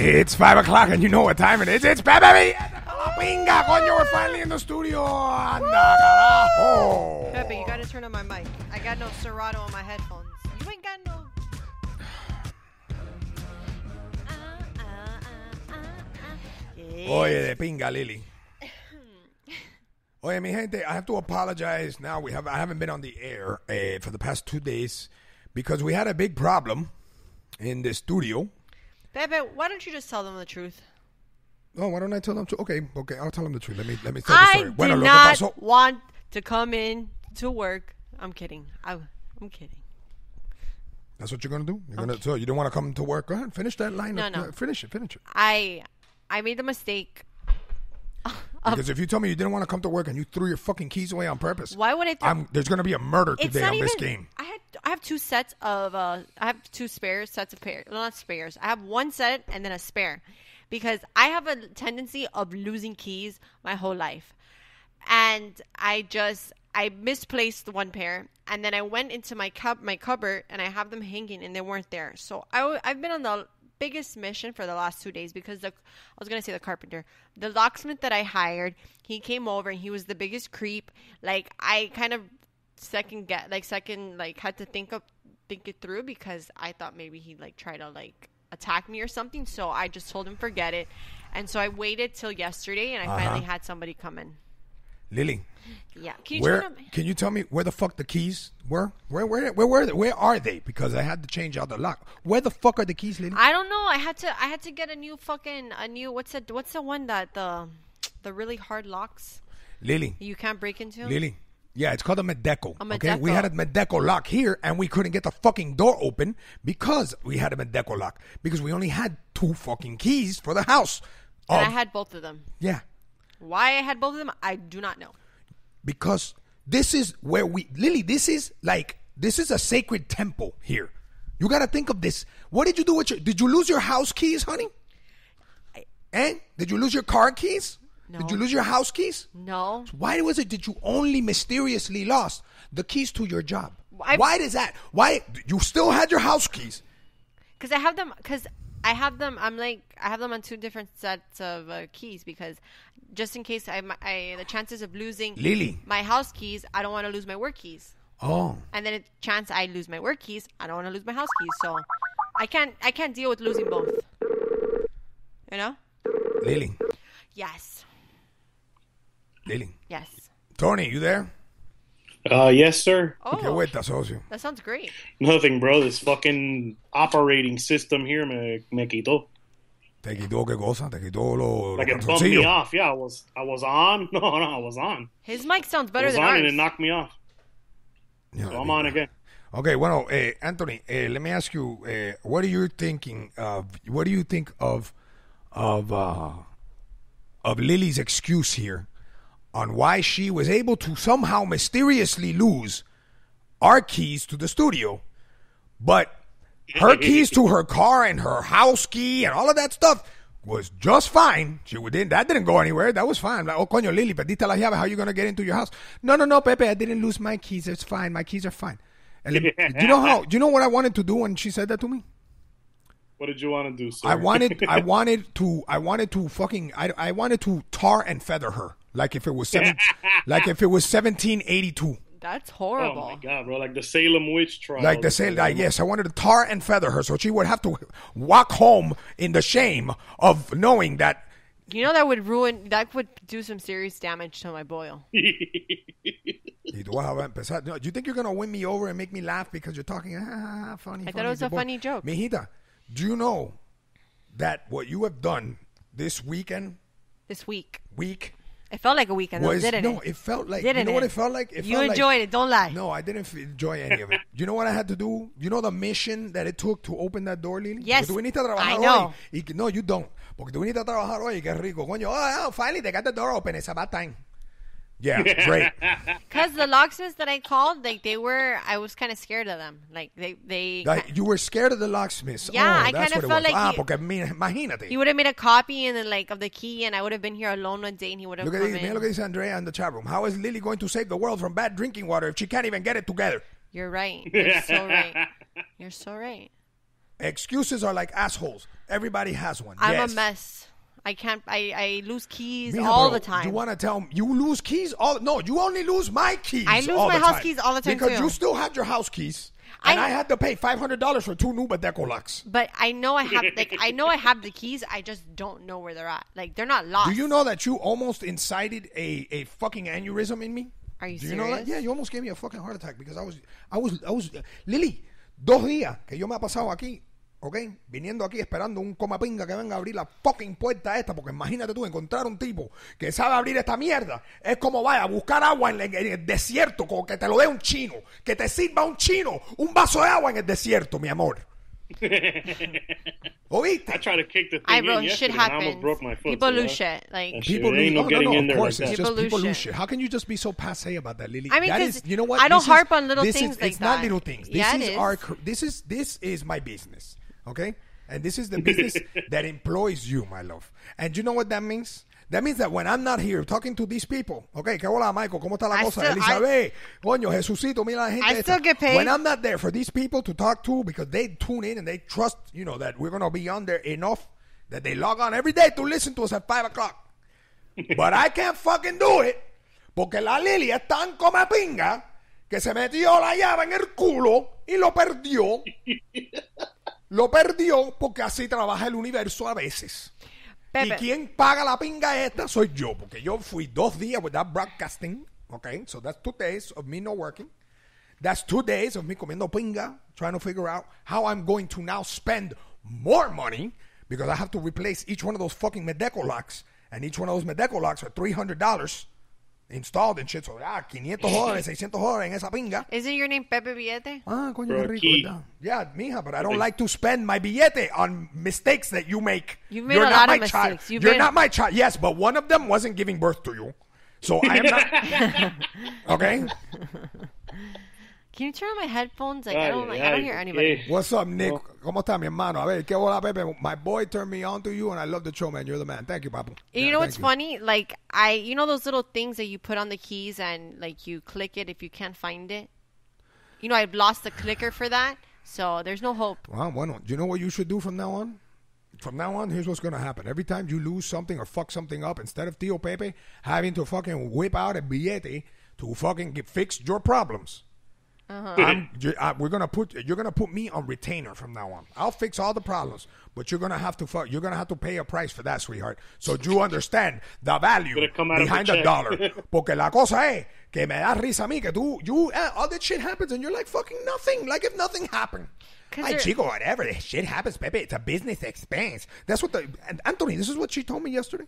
It's 5 o'clock and you know what time it is. It's Pepe. Pinga, coño, we're finally in the studio. Anda, carajo. Pepe, you gotta turn on my mic. I got no Serato on my headphones. You ain't got no... Oye, de pinga, Lily. Oye, mi gente, I have to apologize now. I haven't been on the air for the past 2 days because we had a big problem in the studio. Pepe, why don't you just tell them the truth? Oh, why don't I tell them? Okay, I'll tell them the truth. Let me tell the story. I did not want to come in to work. I'm kidding. I'm kidding. That's what you're gonna do. So you don't want to come to work? Go ahead, finish that line. No. Finish it. I made the mistake. Because if you tell me you didn't want to come to work and you threw your fucking keys away on purpose, why would I? There's gonna be a murder today on this game. I have two sets of I have two spares sets of pairs. Well, not spares. I have one set and then a spare, because I have a tendency of losing keys my whole life, and I misplaced one pair, and then I went into my cupboard and I have them hanging and they weren't there. So I've been on the biggest mission for the last 2 days because the carpenter, the locksmith that I hired, he came over and he was the biggest creep. Like, I kind of had to think it through, because I thought maybe he'd try to attack me or something. So I just told him forget it, and so I waited till yesterday and I finally had somebody come in. Lily. Yeah. Can you tell me where the fuck the keys were? Where are they? Because I had to change out the lock. Where the fuck are the keys, Lily? I don't know. I had to get a new what's the one that the really hard locks? Lily. You can't break into? Lily. Yeah, it's called a Medeco. Okay, we had a Medeco lock here, and we couldn't get the fucking door open because we had a Medeco lock, because we only had 2 fucking keys for the house. And I had both of them. Yeah. Why I had both of them, I do not know. Because this is where Lily, this is a sacred temple here. You got to think of this. What did you do did you lose your house keys, honey? Did you lose your car keys? No. Did you lose your house keys? No. So why was it that you only mysteriously lost the keys to your job? Why does that? Why you still had your house keys? Because I have them. I have them on 2 different sets of keys, because just in case the chances of losing Lily, my house keys, I don't want to lose my work keys. Oh. And then chance I lose my work keys, I don't want to lose my house keys. So I can't deal with losing both. You know? Lily. Yes. Lily. Yes. Tony, you there? Yes, sir. Oh, ¿Qué vuelta, socio? that sounds great. Nothing, bro. This fucking operating system here me quitó. ¿Te quitó qué cosa? ¿Te quitó lo Like, it bumped me off. Yeah, I was on. No, I was on. His mic sounds better I was than on ours. and it knocked me off. Yeah, So I'm on again. Okay, bueno, Anthony, let me ask you, what are you thinking of? What do you think of Lily's excuse here on why she was able to somehow mysteriously lose our keys to the studio, but her keys to her car and her house key and all of that stuff was just fine. That didn't go anywhere. That was fine. Like, oh, coño, Lily, perdiste la llave. How are you going to get into your house? No, Pepe, I didn't lose my keys. It's fine. My keys are fine. And do you know what I wanted to do when she said that to me? What did you want to do, sir? I wanted to tar and feather her like if it was 1782. That's horrible. Oh my god, bro! Like the Salem witch trial. Yes, I wanted to tar and feather her so she would have to walk home in the shame of knowing that. You know that would do some serious damage to my boil. Do you think you're gonna win me over and make me laugh because you're talking funny? I thought it was a funny joke. Mijita, do you know that what you have done this weekend? This week. It felt like a weekend, though, didn't it? No, it felt like... You know what it felt like? You enjoyed it, don't lie. No, I didn't enjoy any of it. You know what I had to do? You know the mission that it took to open that door, Lily? Yes, I know. No, you don't. Porque tú viniste a trabajar hoy, qué rico. Coño, finally they got the door open. It's about time. Yeah, great. Because the locksmiths that I called, I was kind of scared of them. You were scared of the locksmiths. Yeah, I kind of felt like porque imagínate. He would have made a copy and then of the key, and I would have been here alone one day, and he would have come in. Mira lo que dice Andrea in the chat room. How is Lily going to save the world from bad drinking water if she can't even get it together? You're right. You're so right. You're so right. Excuses are like assholes. Everybody has one. I'm Yes. a mess. I can't. I lose keys Mija, all bro, the time. You want to tell me you lose keys all? No, you only lose my keys. I lose all my the house time. keys all the time, because too. you still had your house keys, and I had to pay $500 for 2 new Badeco locks. But I know I have I know I have the keys. I just don't know where they're at. Like they're not lost. Do you know that you almost incited a fucking aneurysm in me? Are you Do serious? you know that? Yeah, you almost gave me a fucking heart attack because I was Lily, 2 días que yo me ha pasado aquí, ¿ok? Viniendo aquí esperando un comapinga que venga a abrir la fucking puerta esta, porque imagínate tú encontrar un tipo que sabe abrir esta mierda. Es como vaya a buscar agua en el desierto, como que te lo dé un chino, que te sirva un chino un vaso de agua en el desierto, mi amor. ¿Oíste? I tried to kick the thing I bro, in shit yesterday and I happens. almost broke my foot. People so lose that- shit. Like that People shit, ain't lose, no getting in of there course, like it's that. just People people lose lose shit. shit. How can you just be so passe about that, Lily? I mean, That 'cause is, you know what? I don't This is- harp on little this things is, like it's not that. little things. This Yeah, is it is. our. This is my business, okay? And this is the business that employs you, my love. And you know what that means? That means that when I'm not here talking to these people, okay, que hola, Michael, ¿cómo está la I cosa? still- Elizabeth, coño, Jesucito, mira la gente I esta. still get paid. When I'm not there for these people to talk to because they tune in and they trust, you know, that we're going to be on there enough that they log on every day to listen to us at 5 o'clock. But I can't fucking do it porque la Lily es tan come pinga que se metió la llave en el culo y lo perdió. Lo perdió porque así trabaja el universo a veces. Pepe. Y quien paga la pinga esta soy yo, porque yo fui 2 días without broadcasting, okay? So that's 2 days of me not working. That's 2 days of me comiendo pinga, trying to figure out how I'm going to now spend more money because I have to replace each one of those fucking Medeco locks, and each one of those Medeco locks are $300 installed and shit. So, $500, $600 en esa pinga. Isn't your name Pepe Billete? Ah, coño, Bro, qué rico, key. ¿verdad? Yeah, mija, but I don't like to spend my billete on mistakes that you make. You've made You're a not lot of my child. mistakes. You've You're made- not my child. Yes, but one of them wasn't giving birth to you. So I am not. Okay? Can you turn on my headphones? Like I Ay, don't ay, hear anybody. okay. What's up, Nick? ¿Cómo está, mi hermano? A ver, ¿qué hola, Pepe? My boy turned me on to you, and I love the show, man. You're the man. Thank you, Papu. And you know what's funny? Like you know those little things that you put on the keys and like you click it if you can't find it. You know, I've lost the clicker for that, so there's no hope. Well, bueno, do you know what you should do from now on? From now on, here's what's going to happen. Every time you lose something or fuck something up, instead of Tío Pepe having to fucking whip out a billete to fucking fix your problems, you're gonna put me on retainer from now on. I'll fix all the problems, but you're gonna have to pay a price for that, sweetheart. So you understand the value Gonna come out of behind the the check. dollar. Porque la cosa es que me da risa a mí que all that shit happens and you're like fucking nothing, like if nothing happened. 'Cause Ay, they're- chico, whatever. This shit happens, Pepe. It's a business expense. That's what and Anthony, this is what she told me yesterday.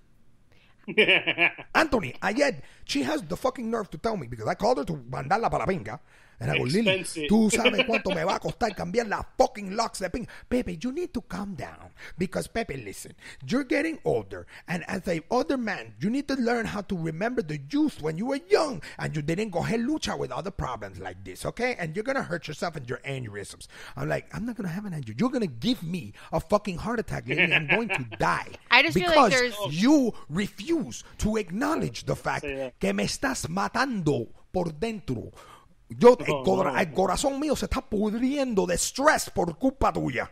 Anthony, ayer, she has the fucking nerve to tell me because I called her to mandarla para la pinga. And I go, Lily, Expensive. tú sabes cuánto me va a costar cambiar las fucking locks de pinga. Pepe, you need to calm down. Because, Pepe, listen, you're getting older. And as an older man, you need to learn how to remember the youth when you were young. And you didn't go ahead lucha with other problems like this, okay? And you're going to hurt yourself and your aneurysms. I'm like, I'm not going to have an aneurysm. You're going to give me a fucking heart attack, Lily. I'm going to die. I just feel because like there's- you refuse to acknowledge the fact Say that. que me estás matando por dentro. Yo, el corazón mío se está pudriendo de stress por culpa tuya.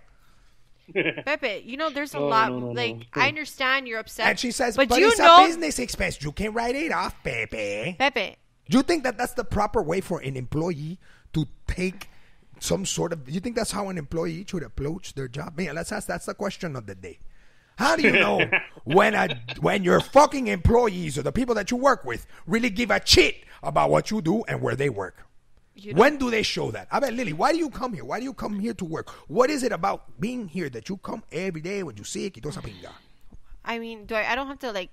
Pepe, you know there's a No, lot. no, no, like no. I understand you're upset, And she says, but but you it's know, a business expense. You can write it off, Pepe. Pepe, Do you think that that's the proper way for an employee to take some sort of... You think that's how an employee should approach their job? Yeah, that's the question of the day. How do you know when your fucking employees or the people that you work with really give a shit about what you do and where they work? When do they show that? I bet, Lily, why do you come here? Why do you come here to work? What is it about being here that you come every day when you're sick y toda esa pinga? I mean, I don't have to like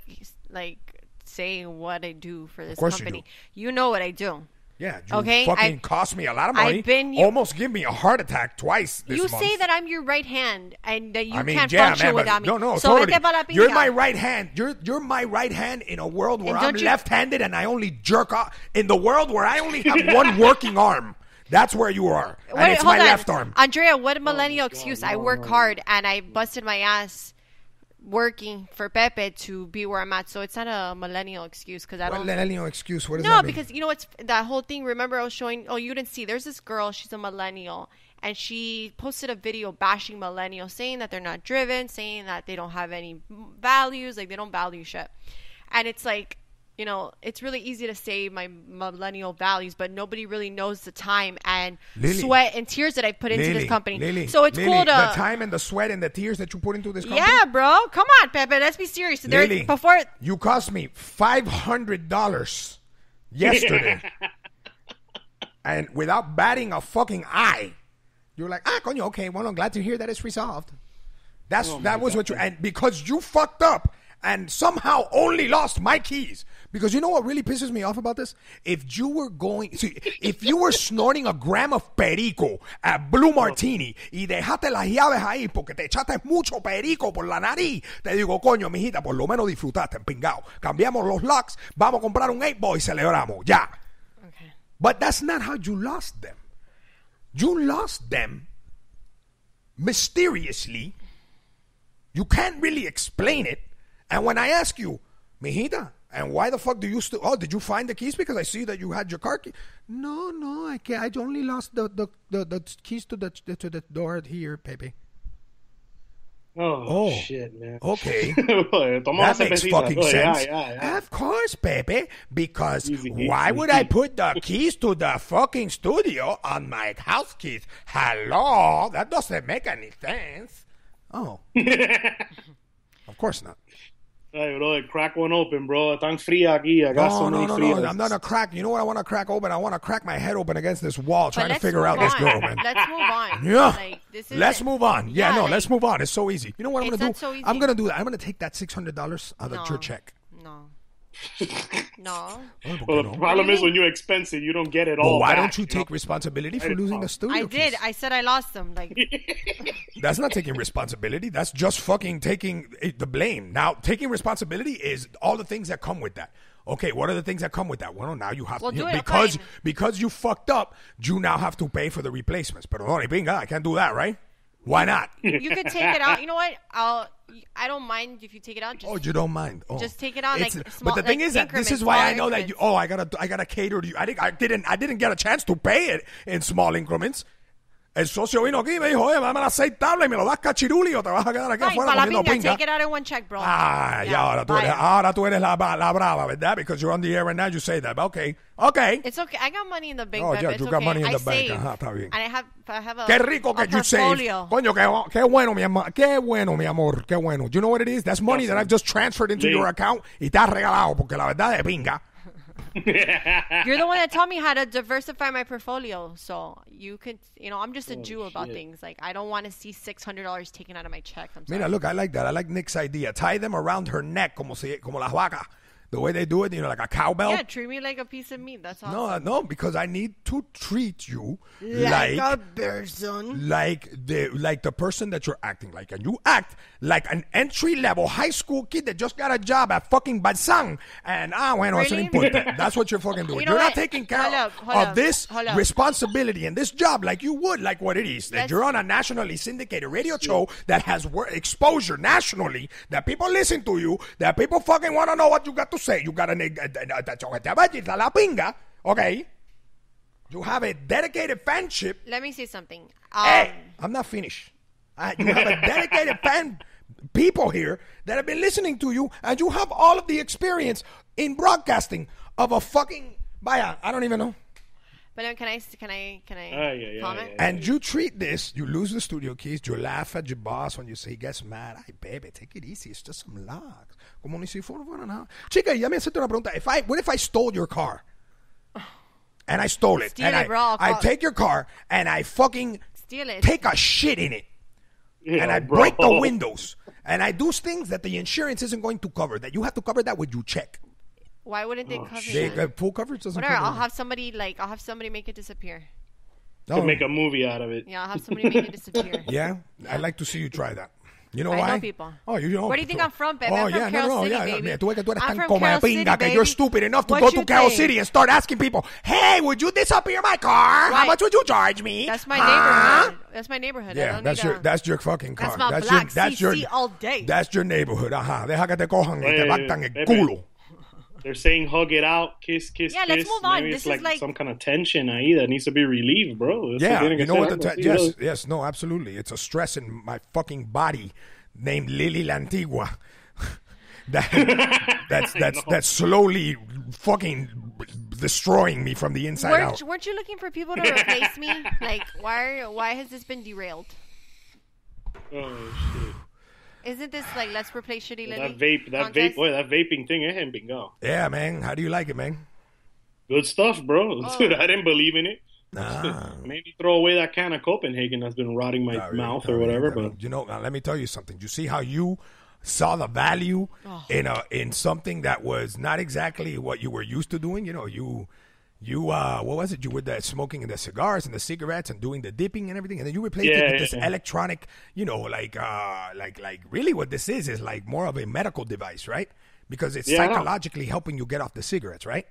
say what I do for this course you company. do. You know what I do. Yeah, you Okay, fucking cost me a lot of money. I've been- almost give me a heart attack twice this You month. say that I'm your right hand and that you I mean, can't yeah, function man, but without me. no, so totally. vete pa' la You're pinga. my right hand. You're my right hand in a world where And I'm don't you- left-handed and I only jerk off. In the world where I only have one working arm. That's where you are. And Wait, it's hold my on. left arm. Andrea, what millennial excuse? I work hard and I busted my ass working for Pepe to be where I'm at. So it's not a millennial excuse because I What don't. millennial excuse? What does No, that mean? because you know it's that whole thing. Remember, I was showing. Oh, you didn't see. There's this girl. She's a millennial, and she posted a video bashing millennials, saying that they're not driven, saying that they don't have any values, like they don't value shit. And it's like, you know, it's really easy to say my millennial values, but nobody really knows the time and sweat and tears that I put into this company. So it's cool to... The time and the sweat and the tears that you put into this company? Yeah, bro. Come on, Pepe. Let's be serious. Before... You cost me $500 yesterday. And without batting a fucking eye, you're like, coño, okay, well, I'm glad to hear that it's resolved. That was what you... And because you fucked up and somehow only lost my keys. Because you know what really pisses me off about this? If you were snorting a gram of perico at Blue Martini y dejaste las llaves ahí porque te echaste mucho perico por la nariz, te digo, coño, mijita, por lo menos disfrutaste, pingao. Cambiamos los locks, vamos a comprar un 8-ball y celebramos, ya. Okay. But that's not how you lost them. You lost them mysteriously. You can't really explain it. And when I ask you, mijita, and why the fuck do you still... Oh, did you find the keys? Because I see that you had your car key. No, I can't. I only lost the keys to the door here, Pepe. Oh, shit, man. Okay. That makes fucking sense. Of course, Pepe. Because why would I put the keys to the fucking studio on my house keys? Hello? That doesn't make any sense. Oh. Of course not. Hey, bro, crack one open, bro. Tan fría aquí. I got so many frías. I'm not a crack. You know what I want to crack open? I want to crack my head open against this wall trying to figure out this girl, man. Let's move on. Yeah. Like, let's move on. Let's move on. It's so easy. You know what I'm going to do? So easy. I'm going to do that. I'm going to take that $600 out of your check. No. No. Well, the problem is when you're expensive, you don't get it all. Why back, don't you take responsibility for losing the studio? I did. I said I lost them. Like, that's not taking responsibility. That's just fucking taking the blame. Now, taking responsibility is all the things that come with that. Okay, what are the things that come with that? Well, now you have to, because you fucked up, you now have to pay for the replacements. But I can't do that, right? Why not? You could take it out. You know what? I don't mind if you take it out. You don't mind? Oh. Just take it out. But the thing is that this is why I know that you. Oh, I gotta cater to you. I didn't get a chance to pay it in small increments. El socio vino aquí y me dijo, oye, dame las 6 tablas y me lo das cachiruli o te vas a quedar aquí afuera comiendo pinga. Take it out in one check, bro. Y ahora tú eres la brava, ¿verdad? Because you're on the air right now, you say that. Okay. It's okay. I got money in the bank, Oh, yeah, it's you got okay. money in the save. bank. Ajá, está bien. And I have a Qué rico que you save. Coño, qué bueno, mi amor. Qué bueno, mi amor. Qué bueno. Do you know what it is? That's money that I've just transferred into your account y te has regalado porque la verdad es pinga. You're the one that taught me how to diversify my portfolio, so you could, I'm just a Jew about things. Like, I don't want to see $600 taken out of my check. I'm sorry. Mira, look, I like that. I like Nick's idea. Tie them around her neck como las vacas. The way they do it, like a cowbell. Yeah, treat me like a piece of meat. That's awesome. No, because I need to treat you like a person, like the person that you're acting like, and you act like an entry-level high school kid that just got a job at fucking Balsang, and bueno, eso no importa. That's what you're fucking doing. You're not taking care of this responsibility and this job like you would, like what it is. That you're on a nationally syndicated radio show that has exposure nationally, that people listen to you, that people fucking want to know what you got to say. You got a la pinga, okay? You have a dedicated fanship. Let me say something. Hey, I'm not finished. You have a dedicated fan people here that have been listening to you, and you have all of the experience in broadcasting of a fucking I don't even know. But can I comment? And you treat this, you lose the studio keys, you laugh at your boss when you say he gets mad. Ay, baby, take it easy. It's just some logs. Como ni si fuera nada. Chica, ya me hacerte una pregunta. What if I stole your car? And I stole it. Steal it, bro. I take your car and I fucking steal it. Take a shit in it. And I break the windows. And I do things that the insurance isn't going to cover. That you have to cover that with your check. Why wouldn't they cover that? Full coverage doesn't cover I'll have somebody make it disappear. To make a movie out of it. Yeah, I'll have somebody make it disappear. Yeah? I'd like to see you try that. You know why? I know people. Oh, you know. Where do you think I'm from, baby? Oh, I'm from Carroll City, baby. Tú eres I'm tan from Carroll City, pinga que baby. you're stupid enough to What go you to Carroll think? City and start asking people, hey, would you disappear my car? Right. How much would you charge me? That's my neighborhood. That's my neighborhood. Yeah, that's your fucking car. That's my black CC all day. That's your neighborhood. Ajá. Deja que te cojan y te batan el culo. They're saying hug it out, kiss, kiss, Yeah, kiss. let's move on. Maybe This it's is like some kind of tension ahí that needs to be relieved, bro. Yeah, you know what yes, no, absolutely. It's a stress in my fucking body named Lily La Antigua. That's slowly fucking destroying me from the inside out. Weren't you looking for people to replace me? Like, why has this been derailed? Oh shit! Isn't this like let's replace shitty Lily? That vaping thing, bingo. Yeah, man. How do you like it, man? Good stuff, bro. Dude, I didn't believe in it. Nah. Maybe throw away that can of Copenhagen that's been rotting my mouth or whatever. But you know, now let me tell you something. You see how you saw the value in something that was not exactly what you were used to doing. You know, you what was it? You were smoking the cigars and the cigarettes and doing the dipping and everything, and then you replaced it with this electronic. You know, like really, what this is like more of a medical device, right? Because it's psychologically helping you get off the cigarettes, right?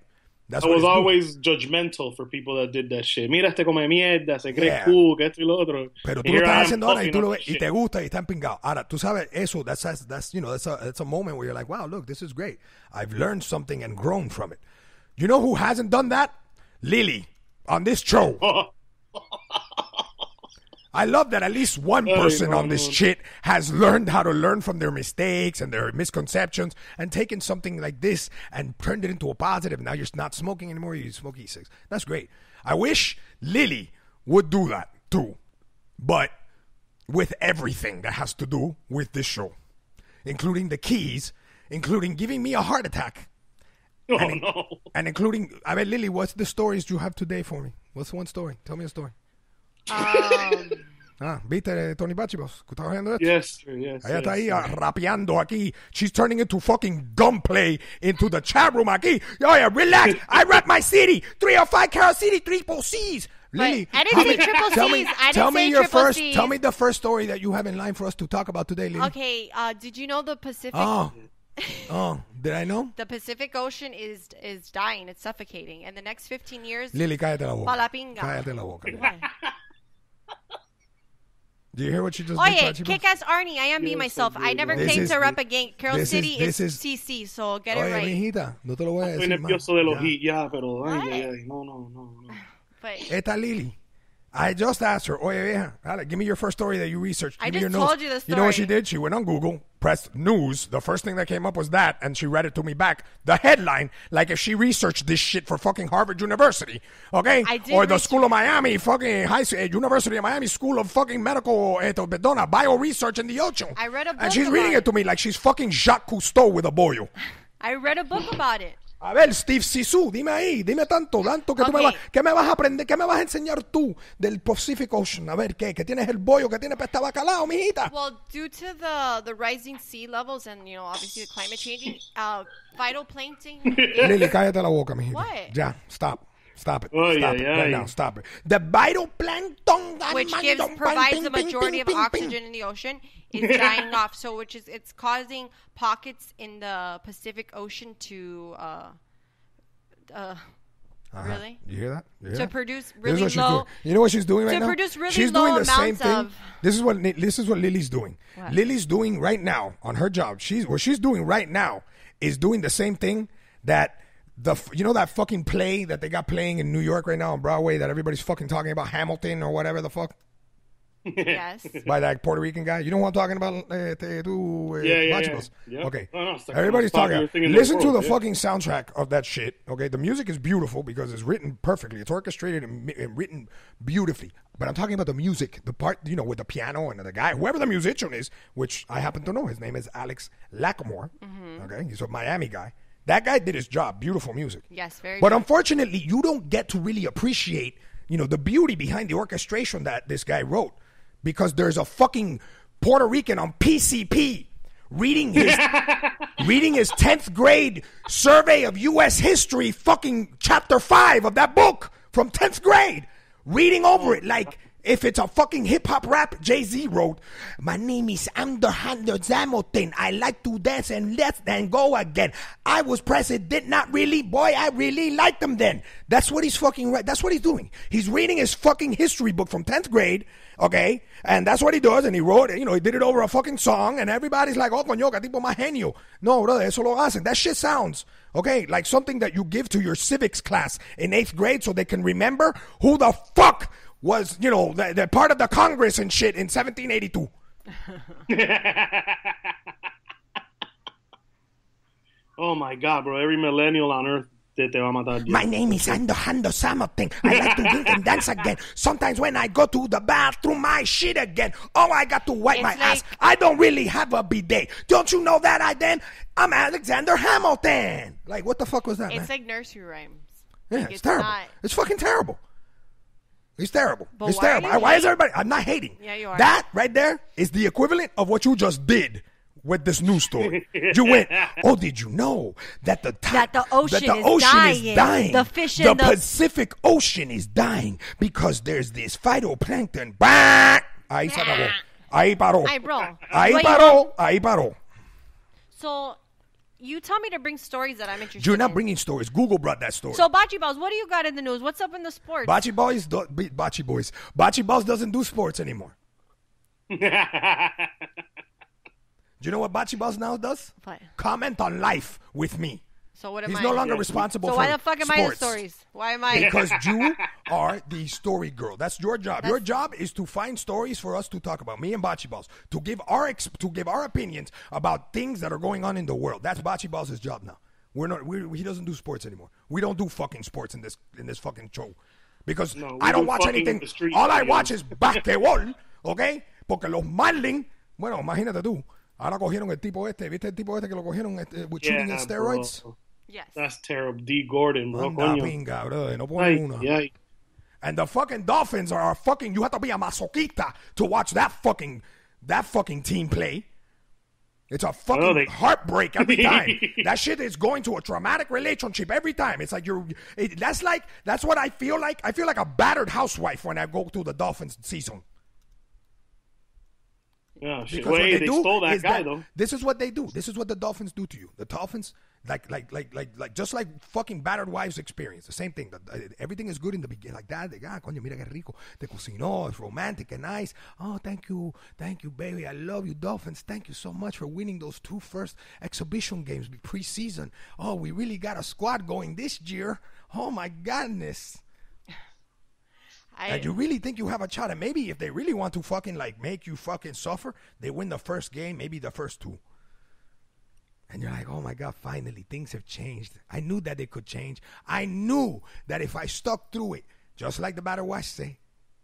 That's I was always judgmental for people that did that shit. Mira, este come mierda, se cree cool, que esto y lo otro. Pero tú lo estás haciendo ahora y tú lo ves y te gusta y está empingado. Ahora, tú sabes eso, that's you know, that's a moment where you're like, wow, look, this is great. I've learned something and grown from it. You know who hasn't done that? Lily on this show. I love that at least one person on this shit has learned how to learn from their mistakes and their misconceptions and taken something like this and turned it into a positive. Now you're not smoking anymore, you smoke e-cigs. That's great. I wish Lily would do that too, but with everything that has to do with this show, including the keys, including giving me a heart attack. And including, I mean, Lily, what's the stories you have today for me? What's one story? Tell me a story. ¿Viste Tony Bachibos? ¿Estás viendo esto? Yes, sir, yes. Ella está ahí rapeando aquí. She's turning into fucking gunplay into the chat room aquí. Oh yeah, relax. I rap my city. 305 Carol City, triple C's. Lily, I didn't say triple C's. I didn't say triple C's. Tell me the first story that you have in line for us to talk about today, Lily. Okay, did you know the Pacific... Did I know? The Pacific Ocean is dying. It's suffocating. In the next 15 years... Lily, cállate la boca. Palapinga. Cállate la boca. Do you hear what she just did? Kick-ass Arnie. I am being myself. I never claimed to rep again. Carol City is CC, so get it right. Mijita, no te lo voy a decir. Estoy nervioso de los hit ya, pero... Ay, no. Esta Lily. I just asked her, oye vieja, dale, give me your first story that you researched. I just told you the story. You know what she did? She went on Google, pressed news. The first thing that came up was that, and she read it to me back. The headline, like if she researched this shit for fucking Harvard University, okay? Or the School of Miami, fucking University of Miami School of fucking Medical, Bio Research in the Ocean. I read a book and she's reading it to me like she's fucking Jacques Cousteau with a bollo. I read a book about it. A ver, Steve Sisu, dime ahí, dime tanto que tú ¿qué me vas a aprender? ¿Qué me vas a enseñar tú del Pacific Ocean? A ver, ¿qué? ¿Que tienes el bollo que tiene pesta bacalao, mijita? Well, due to the rising sea levels and, you know, obviously the climate changing, phytoplankton... Lily, cállate la boca, mijita. What? Ya, stop it. Stop it right now. Stop it. The phytoplankton... Which provides the majority of oxygen in the ocean is dying off. So it's causing pockets in the Pacific Ocean to... Really? You hear that? To produce really low... You know what she's doing right now? To produce really she's low doing the same amounts thing. of... This is what Lily's doing. What? Lily's doing right now on her job. What she's doing right now is doing the same thing that... You know that fucking play that they got playing in New York right now on Broadway that everybody's fucking talking about, Hamilton or whatever the fuck? Yes. By that Puerto Rican guy. You know what I'm talking about? Yeah. Okay. Like everybody's talking. Listen to the fucking soundtrack of that shit. Okay. The music is beautiful because it's written perfectly. It's orchestrated and written beautifully. But I'm talking about the music, the part, you know, with the piano and the guy, whoever the musician is, which I happen to know. His name is Alex Lacamoire. Mm-hmm. Okay. He's a Miami guy. That guy did his job. Beautiful music. Yes, very But good. unfortunately, you don't get to really appreciate, you know, the beauty behind the orchestration that this guy wrote. Because there's a fucking Puerto Rican on PCP reading his 10th grade survey of U.S. history, fucking chapter 5 of that book from 10th grade, reading over it like if it's a fucking hip-hop rap. Jay-Z wrote, my name is Alejandro Zamotin. I like to dance and let's then go again. I was president, not really. Boy, I really liked him then. That's what he's fucking right. That's what he's doing. He's reading his fucking history book from 10th grade, okay? And that's what he does. And he wrote it, you know, he did it over a fucking song. And everybody's like, oh, coño, que tipo más genio. No, brother, eso lo hacen. That shit sounds Okay, like something that you give to your civics class in 8th grade so they can remember who the fuck was, the part of the Congress and shit in 1782. Oh my God, bro! Every millennial on Earth te va a matar. My name is Ando something. I like to drink and dance again. Sometimes when I go to the bathroom, my shit again. Oh, I got to wipe my ass. I don't really have a bidet. Don't you know that I'm Alexander Hamilton. Like, what the fuck was that, It's man? like nursery rhymes. Yeah, it's terrible. It's fucking terrible. It's terrible. But It's why are terrible. you Why is hating? everybody? I'm not hating. Yeah, you are. That right there is the equivalent of what you just did with this news story. You went, oh, did you know that the ocean is dying? The fish in the Pacific Ocean is dying because there's this phytoplankton. Bah! Ahí se acabó. Ahí paró. Ay, bro. Ahí Wait, paró. Ahí paró. So, you tell me to bring stories that I'm interested You're not in. bringing stories. Google brought that story. So, Bocce Balls, what do you got in the news? What's up in the sports? Bocce Balls doesn't do sports anymore. Do you know what Bocce Balls now does? What? Comment on life with me. So what am He's I? no longer responsible So for why the fuck am I in sports. stories? Why am I? Because you are the story girl. That's your job. That's- Your job is to find stories for us to talk about. Me and Bocce Balls to give our opinions about things that are going on in the world. That's Bocce Balls' job now. He doesn't do sports anymore. We don't do fucking sports in this fucking show because No, we I don't do watch fucking anything. the street All I videos. watch is basketball, okay? Porque los Marlins, bueno, imagínate tú. Ahora cogieron el tipo este, ¿viste el tipo este que lo cogieron with shooting in steroids? Bro. Yes. That's terrible. D. Gordon, bro. Anda Coño. pinga, brother. No Ay, ponen una. ay. And the fucking Dolphins are fucking. You have to be a masoquista to watch that fucking team play. It's a fucking heartbreak every time. That shit is going to a traumatic relationship every time. It's like that's what I feel like. I feel like a battered housewife when I go to the Dolphins season. Yeah, shit. Because Wait, what they do stole that is guy, though. This is what they do. This is what the Dolphins do to you. The Dolphins, like just like fucking battered wives experience. The same thing. Everything is good in the beginning. Like that, coño, mira que rico. Te cocinó. It's romantic and nice. Oh, thank you, baby. I love you, Dolphins. Thank you so much for winning those 2 first exhibition games preseason. Oh, we really got a squad going this year. Oh my goodness. And you really think you have a shot? And maybe if they really want to fucking like make you fucking suffer, they win the first game, maybe the first 2. And you're like, oh my God, finally things have changed. I knew that they could change. I knew that if I stuck through it, just like the battered wives say,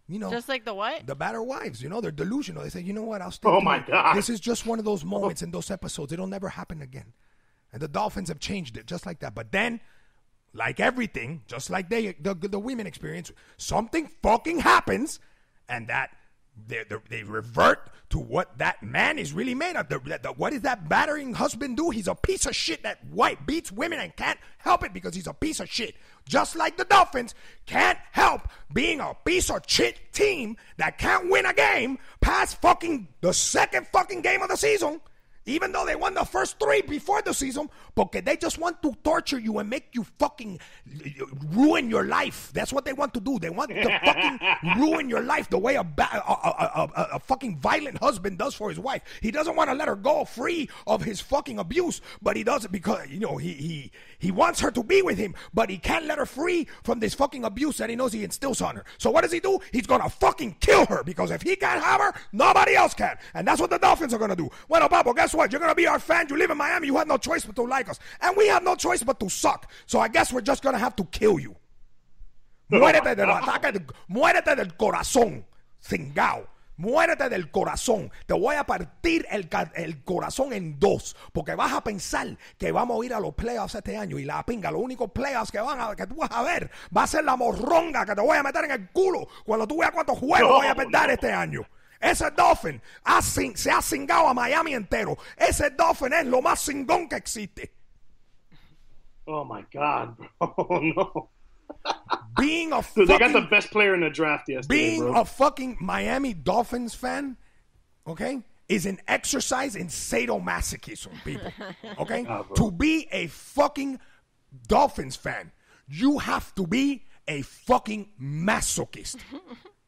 just like the what? The battered wives, they're delusional. They say, you know what, I'll stick Oh through my it. God. This is just one of those moments in those episodes. It'll never happen again. And the Dolphins have changed it just like that. But then, like everything, just like the women experience, something fucking happens, and that they revert to what that man is really made of. What does that battering husband do? He's a piece of shit that beats women and can't help it because he's a piece of shit. Just like the Dolphins can't help being a piece of shit team that can't win a game past fucking the second fucking game of the season. Even though they won the first 3 before the season, porque they just want to torture you and make you fucking ruin your life. That's what they want to do. They want to fucking ruin your life the way a fucking violent husband does for his wife. He doesn't want to let her go free of his fucking abuse, but he does it because, he wants her to be with him, but he can't let her free from this fucking abuse that he knows he instills on her. So what does he do? He's going to fucking kill her because if he can't have her, nobody else can. And that's what the Dolphins are going to do. Well, Pablo, guess what? You're going to be our fan. You live in Miami. You have no choice but to like us. And we have no choice but to suck. So I guess we're just going to have to kill you. Muérete del corazón, cingao. Muérete del corazón. Te voy a partir el corazón en 2. Porque vas a pensar que vamos a ir a los playoffs este año. Y la pinga, los únicos playoffs que tú vas a ver va a ser la morronga que te voy a meter en el culo cuando tú veas cuántos juegos voy a perder este año. Ese Dolphin se ha cingado a Miami entero. Ese Dolphin es lo más cingón que existe. Oh my God, bro. No. Being a Dude, fucking, they got the best player in the draft yesterday, being bro. a fucking Miami Dolphins fan, okay, is an exercise in sadomasochism, people. Okay? To be a fucking Dolphins fan, you have to be a fucking masochist.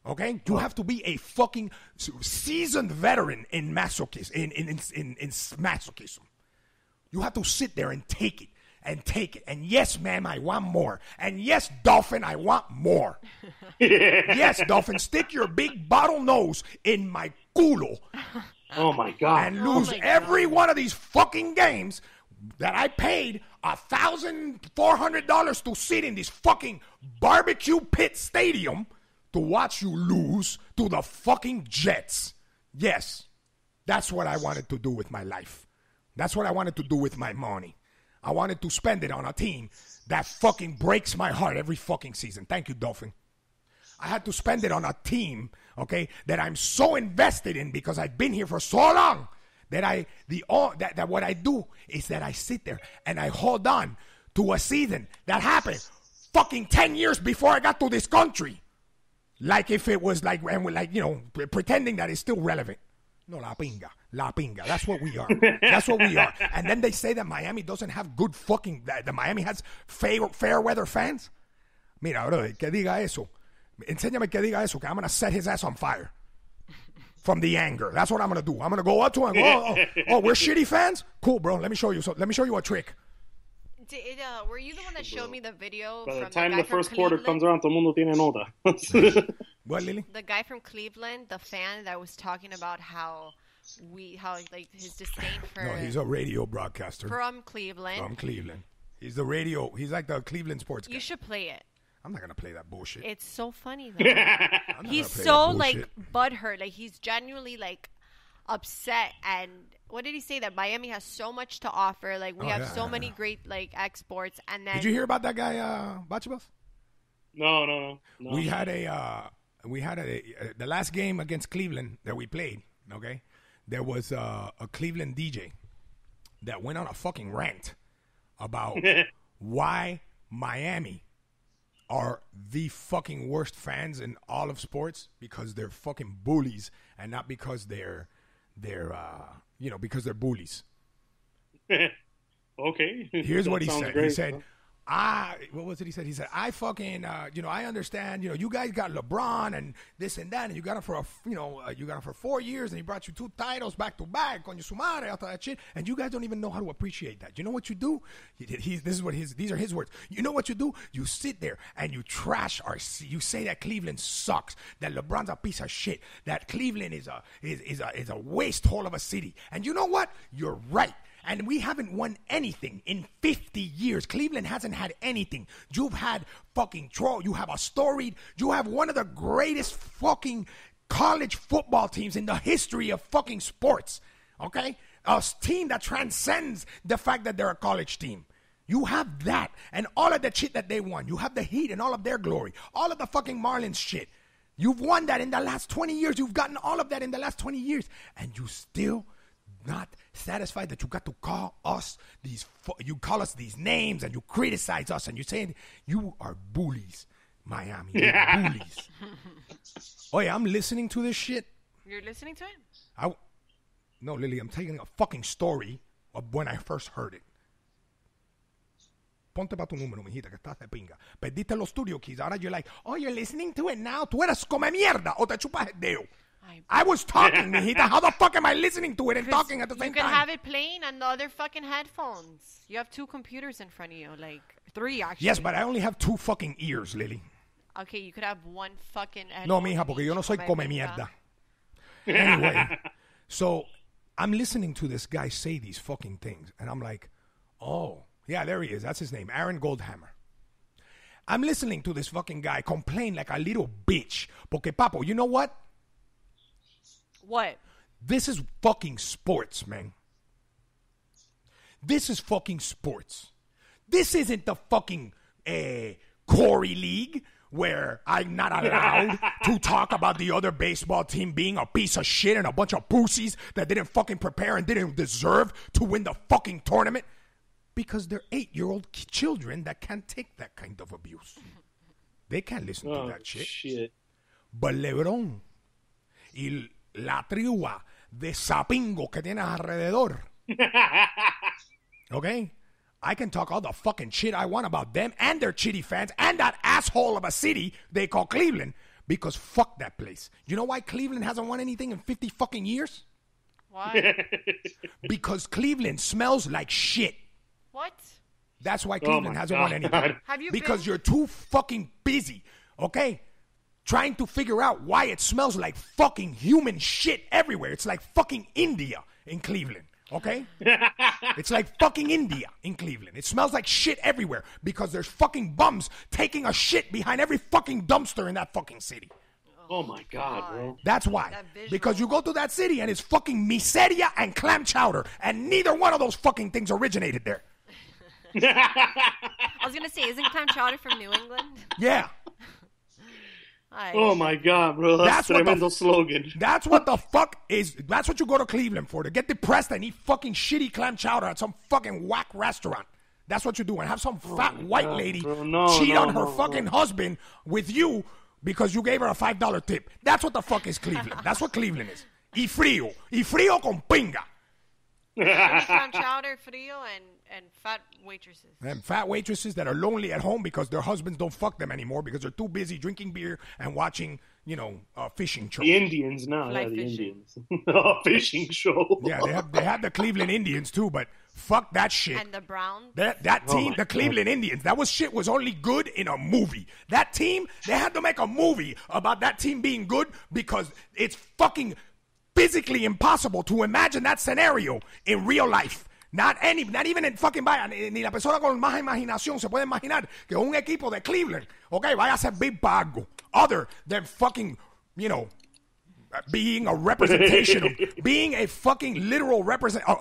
Okay? You have to be a fucking seasoned veteran in masochism. In masochism. You have to sit there and take it and take it. And yes, ma'am, I want more. And yes, Dolphin, I want more. Yes, Dolphin, stick your big bottle nose in my culo. Oh, my God. And lose every one of these fucking games that I paid $1,400 to sit in this fucking barbecue pit stadium to watch you lose to the fucking Jets. Yes, that's what I wanted to do with my life. That's what I wanted to do with my money. I wanted to spend it on a team that fucking breaks my heart every fucking season. Thank you, Dolphin. I had to spend it on a team, okay, that I'm so invested in because I've been here for so long that that what I do is that I sit there and I hold on to a season that happened fucking 10 years before I got to this country. Like if it was like, and we're like, you know, pretending that it's still relevant. No, la pinga. That's what we are. That's what we are. And then they say that Miami doesn't have good fucking, that Miami has fair weather fans. Mira, bro, que diga eso. Enséñame que diga eso, que I'm going to set his ass on fire. From the anger. That's what I'm going to do. I'm going to go up to him and go, oh, we're shitty fans? Cool, bro. Let me show you. So let me show you a trick. Were you the one that showed me the video? By the from time the guy the first from quarter Cleveland? comes around, todo el mundo tiene nota. What, Lily? The guy from Cleveland, the fan that was talking about how like his disdain for. No, he's a radio broadcaster. From Cleveland. From Cleveland. He's the radio. He's like the Cleveland sports guy. You should play it. I'm not going to play that bullshit. It's so funny, though. He's so, like, butthurt. Like, he's genuinely, like, upset. And what did he say? That Miami has so much to offer. Like, we have so many great, like, exports. And then... Did you hear about that guy, Bachibus? No. We had the last game against Cleveland that we played, okay? There was a Cleveland DJ that went on a fucking rant about why Miami are the fucking worst fans in all of sports because they're fucking bullies and not because they're because they're bullies. Okay. Here's what he said. Great. He said, what was it he said? He said, I fucking, I understand, you guys got Lebron and this and that, and you got him for you got him for 4 years, and he brought you 2 titles back to back, coño su madre, all that shit, and you guys don't even know how to appreciate that. You know what you do? These are his words. You know what you do? You sit there and you trash you say that Cleveland sucks, that LeBron's a piece of shit, that Cleveland is a waste hole of a city, and you know what? You're right. And we haven't won anything in 50 years. Cleveland hasn't had anything. You've had fucking Troll. You have you have one of the greatest fucking college football teams in the history of fucking sports. Okay? A team that transcends the fact that they're a college team. You have that. And all of the shit that they won. You have the Heat and all of their glory. All of the fucking Marlins shit. You've won that in the last 20 years. You've gotten all of that in the last 20 years. And you still not satisfied that you got to call us these names and you criticize us and you saying you are bullies, Miami. You're bullies. Oh yeah, I'm listening to this shit. You're listening to it? No, Lily, I'm telling a fucking story of when I first heard it. Ponte pa tu número, mijita, que estás de pinga. Perdiste los studio keys. Ahora you're like, oh, you're listening to it now. Tú eres come mierda o te chupas el dedo. I was talking, mijita. How the fuck am I listening to it and talking at the same time? You can have it playing on the other fucking headphones. You have 2 computers in front of you. Like, 3, actually. Yes, but I only have 2 fucking ears, Lily. Okay, you could have 1 fucking headphone. No, mija, porque yo no soy come mierda. Anyway, so I'm listening to this guy say these fucking things, and I'm like, oh, yeah, there he is. That's his name, Aaron Goldhammer. I'm listening to this fucking guy complain like a little bitch. Porque, papo, you know what? What? This is fucking sports, man. This is fucking sports. This isn't the fucking Corey League where I'm not allowed to talk about the other baseball team being a piece of shit and a bunch of pussies that didn't fucking prepare and didn't deserve to win the fucking tournament because they're 8-year-old children that can't take that kind of abuse. They can't listen to that shit. But Lebron y la tribu de sapingos que tienes alrededor. Okay? I can talk all the fucking shit I want about them and their shitty fans and that asshole of a city they call Cleveland because fuck that place. You know why Cleveland hasn't won anything in 50 fucking years? Why? Because Cleveland smells like shit. What? That's why Cleveland hasn't won anything. Because you're too fucking busy, okay? Trying to figure out why it smells like fucking human shit everywhere. It's like fucking India in Cleveland, okay? It's like fucking India in Cleveland. It smells like shit everywhere because there's fucking bums taking a shit behind every fucking dumpster in that fucking city. Oh my God, bro. That's why. Because you go to that city and it's fucking miseria and clam chowder, and neither one of those fucking things originated there. I was going to say, isn't clam chowder from New England? Yeah. Oh my God, bro. That's tremendo slogan. That's what the fuck is. That's what you go to Cleveland for, to get depressed and eat fucking shitty clam chowder at some fucking whack restaurant. That's what you do. And have some fat white lady cheat on her fucking husband with you because you gave her a $5 tip. That's what the fuck is Cleveland. That's what Cleveland is. Y frío. Y frío con pinga. Clam chowder, frío, and fat waitresses. And fat waitresses that are lonely at home because their husbands don't fuck them anymore because they're too busy drinking beer and watching, fishing shows. The Indians now. Fly yeah, the fishing. Indians. Fishing show. Yeah, they have the Cleveland Indians too, but fuck that shit. And the Browns. That team, the Cleveland Indians, that was only good in a movie. That team, they had to make a movie about that team being good because it's fucking physically impossible to imagine that scenario in real life. Not even in fucking ni la persona con más imaginación se puede imaginar que un equipo de Cleveland, okay, vaya a ser big para algo other than fucking, being a representation of, being a fucking literal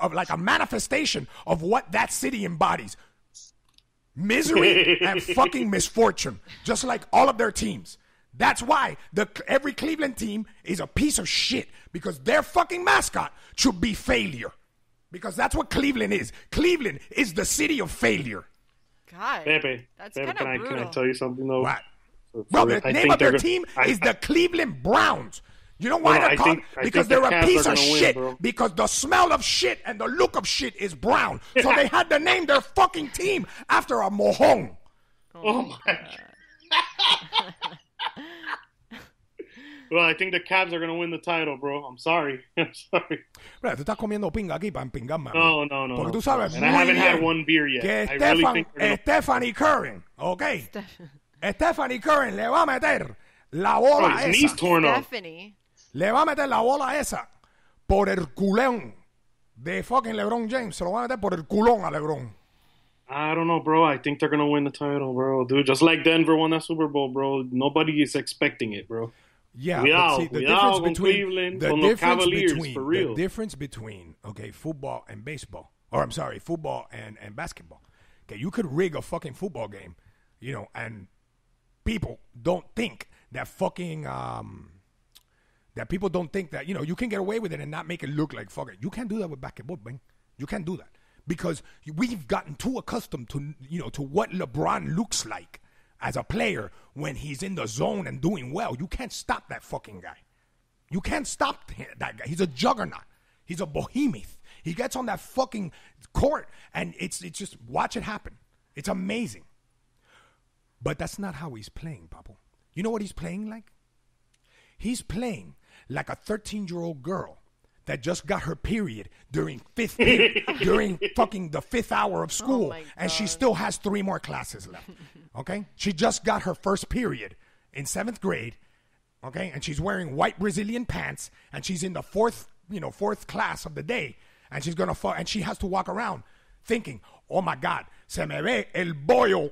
of like a manifestation of what that city embodies. Misery and fucking misfortune, just like all of their teams. That's why every Cleveland team is a piece of shit because their fucking mascot should be failure. Because that's what Cleveland is. Cleveland is the city of failure. God, Pepe, that's Pepe, kind of brutal. Can I tell you something though? What? Well, the name of their team is the Cleveland Browns. You know why they're called? Because they're a piece of shit. Because the smell of shit and the look of shit is brown. So they had to name their fucking team after a mojón. Oh my God. Well, I think the Cavs are going to win the title, bro. I'm sorry. I'm sorry. Bro, tú estás comiendo pinga aquí para empingarme. No. Porque tú sabes and I haven't had one beer yet. Que Stephanie Curran, okay? Stephanie Curran le va a meter la bola esa. His knee's torn off. Stephanie. Le va a meter la bola esa por el culón de fucking Lebron James. Se lo va a meter por el culón a Lebron. I don't know, bro. I think they're going to win the title, bro. Dude, just like Denver won that Super Bowl, bro. Nobody is expecting it, bro. Yeah, but see, the difference between football and baseball, or I'm sorry, football and basketball. Okay, you could rig a fucking football game, and people don't think that fucking that people don't think that you can get away with it and not make it look like fucking. You can't do that with basketball, man. You can't do that because we've gotten too accustomed to to what LeBron looks like as a player when he's in the zone and doing well. You can't stop that fucking guy. You can't stop that guy. He's a juggernaut. He's a behemoth. He gets on that fucking court and it's just watch it happen. It's amazing. But that's not how he's playing, Papo. You know what he's playing like? He's playing like a 13-year-old girl that just got her period during fucking the 5th hour of school, and she still has 3 more classes left. Okay, she just got her first period in 7th grade. Okay, and she's wearing white Brazilian pants, and she's in the 4th class of the day, and she's gonna and she has to walk around thinking, "Oh my God, se me ve el bollo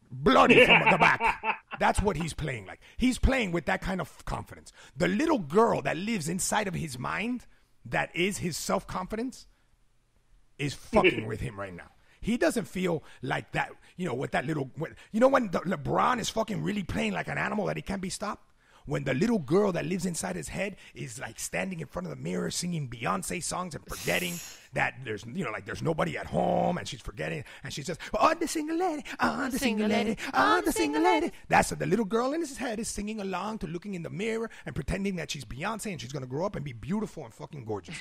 bloody from the back." That's what he's playing like. He's playing with that kind of confidence. The little girl that lives inside of his mind, that is his self-confidence, is fucking with him right now. He doesn't feel like that, with that little... when LeBron is fucking really playing like an animal that he can't be stopped? When the little girl that lives inside his head is like standing in front of the mirror singing Beyonce songs and forgetting that there's there's nobody at home, and she's forgetting, and she says, "Oh, the single lady, oh, the single lady, oh, the single lady." That's the little girl in his head is singing along to looking in the mirror and pretending that she's Beyonce and she's gonna grow up and be beautiful and fucking gorgeous.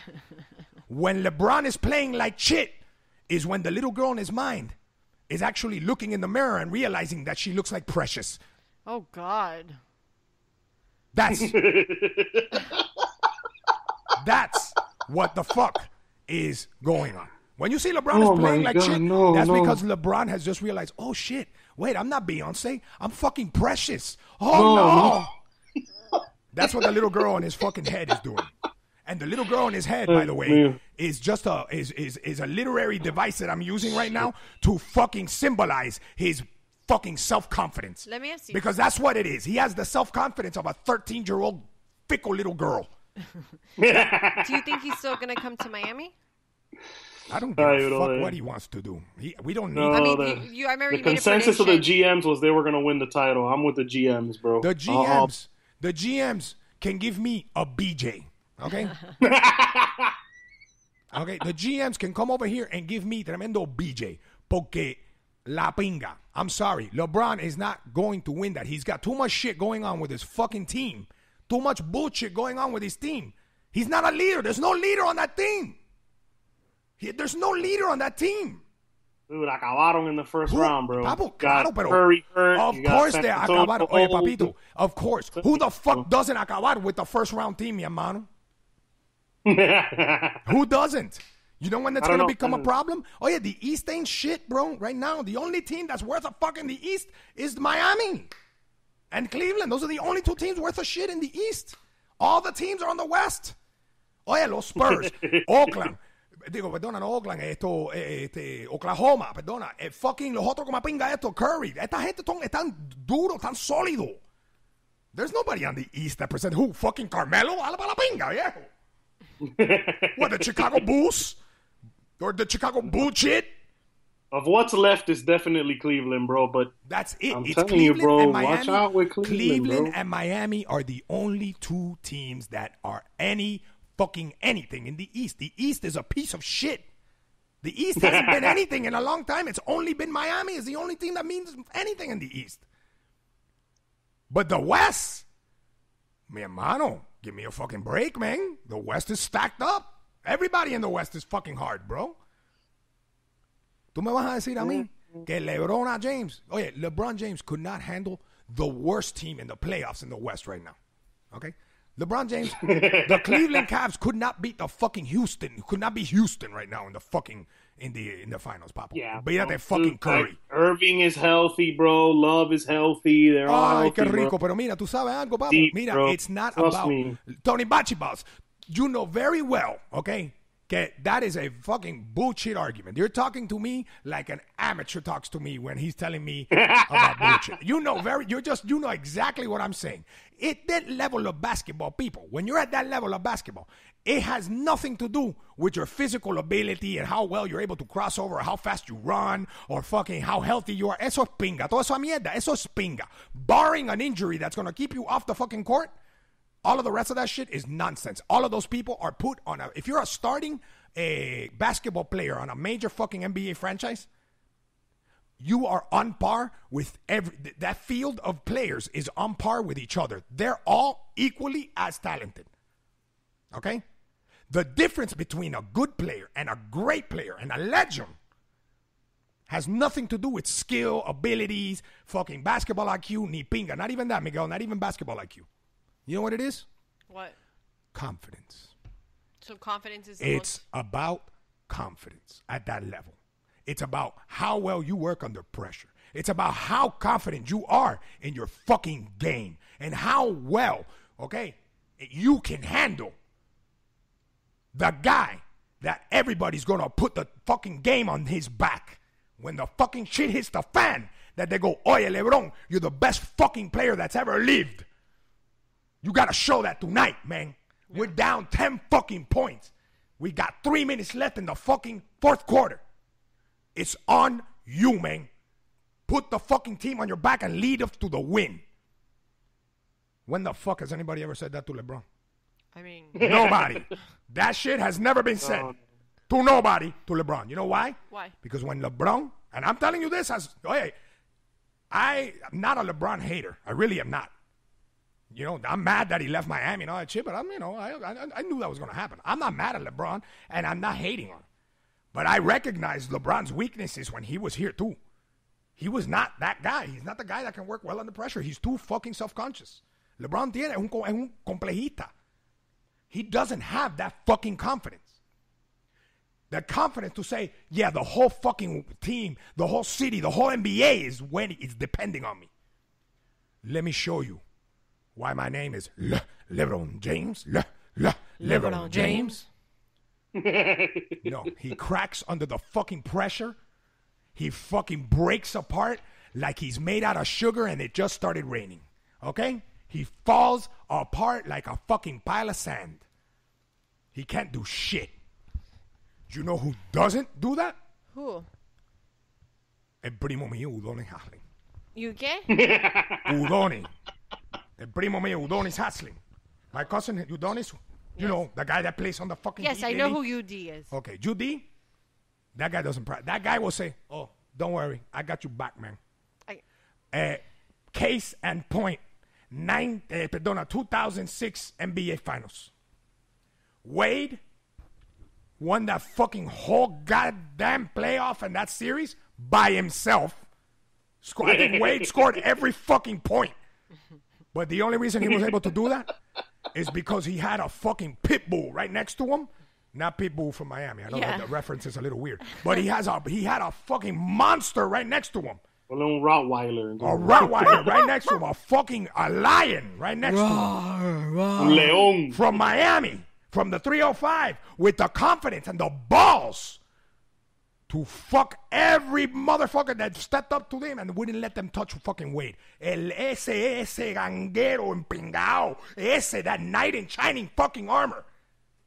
When LeBron is playing like shit is when the little girl in his mind is actually looking in the mirror and realizing that she looks like Precious. Oh God. That's what the fuck is going on. When you see LeBron is playing like shit, that's because LeBron has just realized, oh shit, wait, I'm not Beyonce. I'm fucking Precious. Oh no. That's what the little girl in his fucking head is doing. And the little girl in his head, by the way, is just a literary device that I'm using right now to fucking symbolize his fucking self-confidence. Let me ask you. Because that's what it is. He has the self-confidence of a 13-year-old fickle little girl. Do you think he's still going to come to Miami? I don't give a fuck what he wants to do. We don't need. I mean, I remember the consensus of the GMs was they were going to win the title. I'm with the GMs, bro. The GMs can give me a BJ. Okay? Okay, the GMs can come over here and give me tremendo BJ. Porque la pinga. I'm sorry. LeBron is not going to win that. He's got too much shit going on with his fucking team. Too much bullshit going on with his team. He's not a leader. There's no leader on that team. There's no leader on that team. Dude, acabaron in the first round, bro. Papo, claro, pero Curry hurt. Of course they acabaron. Oye, papito, of course. Who the fuck doesn't acabar with the first round team, mi hermano? Who doesn't? You know when that's going to become a problem? Oh, yeah, the East ain't shit, bro. Right now, the only team that's worth a fuck in the East is Miami and Cleveland. Those are the only two teams worth a shit in the East. All the teams are on the West. Oh, yeah, los Spurs, Oakland. Digo, perdona, no Oakland, Oklahoma, perdona. Fucking los otros como pinga esto, Curry. Esta gente están duro, tan sólido. There's nobody on the East that presents who? Fucking Carmelo? A la pinga, yeah. What, the Chicago Bulls? Or the Chicago bullshit? Of what's left is definitely Cleveland, bro. But that's it. I'm it's telling Cleveland you, bro. And Miami. Watch out with Cleveland bro. And Miami are the only two teams that are any fucking anything in the East. The East is a piece of shit. The East hasn't been anything in a long time. It's only been Miami is the only team that means anything in the East. But the West, mi hermano, give me a fucking break, man. The West is stacked up. Everybody in the West is fucking hard, bro. Tú me vas a decir a mí que LeBron James, oye, LeBron James could not handle the worst team in the playoffs in the West right now. Okay? LeBron James, the Cleveland Cavs could not beat the fucking Houston. Could not beat Houston right now in the fucking in the finals, Papa. Yeah, beat that fucking Curry. Irving is healthy, bro. Love is healthy. They're all healthy, qué rico. bro. Pero mira, tú sabes algo, Papa. Deep, Mira, bro. it's not Trust about me. Tony Bachibas. You know very well, okay, that is a fucking bullshit argument. You're talking to me like an amateur talks to me when he's telling me about bullshit. You know exactly what I'm saying. At that level of basketball, people, when you're at that level of basketball, it has nothing to do with your physical ability and how well you're able to cross over, or how fast you run, or fucking how healthy you are. Eso es pinga. Todo eso es mierda. Eso es pinga. Barring an injury that's going to keep you off the fucking court, all of the rest of that shit is nonsense. All of those people are put on if you're a starting basketball player on a major fucking NBA franchise, you are on par with that field of players is on par with each other. They're all equally as talented. Okay? The difference between a good player and a great player and a legend has nothing to do with skill, abilities, fucking basketball IQ, ni pinga. Not even that, Miguel. Not even basketball IQ. You know what it is? What? Confidence. So confidence is It's about confidence at that level. It's about how well you work under pressure. It's about how confident you are in your fucking game and how well, okay, you can handle the guy that everybody's going to put the fucking game on his back. When the fucking shit hits the fan, that they go, oye, Lebron, you're the best fucking player that's ever lived. You got to show that tonight, man. Yeah. We're down 10 fucking points. We got 3 minutes left in the fucking fourth quarter. It's on you, man. Put the fucking team on your back and lead us to the win. When the fuck has anybody ever said that to LeBron? I mean, nobody. That shit has never been said to nobody to LeBron. You know why? Why? Because when LeBron, and I'm telling you this as, I'm not a LeBron hater. I really am not. You know, I'm mad that he left Miami and all that shit, but I knew that was going to happen. I'm not mad at LeBron, and I'm not hating on him. But I recognize LeBron's weaknesses when he was here, too. He was not that guy. He's not the guy that can work well under pressure. He's too fucking self-conscious. LeBron es un complejista. He doesn't have that fucking confidence. the confidence to say, yeah, the whole fucking team, the whole city, the whole NBA is depending on me. Let me show you why my name is Lebron James. Lebron James. No, he cracks under the fucking pressure. He fucking breaks apart like he's made out of sugar and it just started raining. Okay? He falls apart like a fucking pile of sand. He can't do shit. Do you know who doesn't do that? Who? El primo mío, Udonis Haslem. ¿You qué? Udonis. El primo mío, Udonis Haslem. My cousin, Udonis. You know, the guy that plays on the fucking Yes, I know who UD is. Okay, UD? That guy doesn't practice. That guy will say, oh, don't worry. I got you back, man. Case and point. 2006 NBA Finals. Wade won that fucking whole goddamn playoff and that series by himself. I think Wade scored every fucking point. But the only reason he was able to do that is because he had a fucking pit bull right next to him. Not pit bull from Miami. I know that the reference is a little weird. But he had a fucking monster right next to him. A little Rottweiler. A Rottweiler right next to him. A lion right next to him. León. From Miami. From the 305. With the confidence and the balls to fuck every motherfucker that stepped up to them and wouldn't let them touch fucking Wade. El ese ganguero empingao. That knight in shining fucking armor.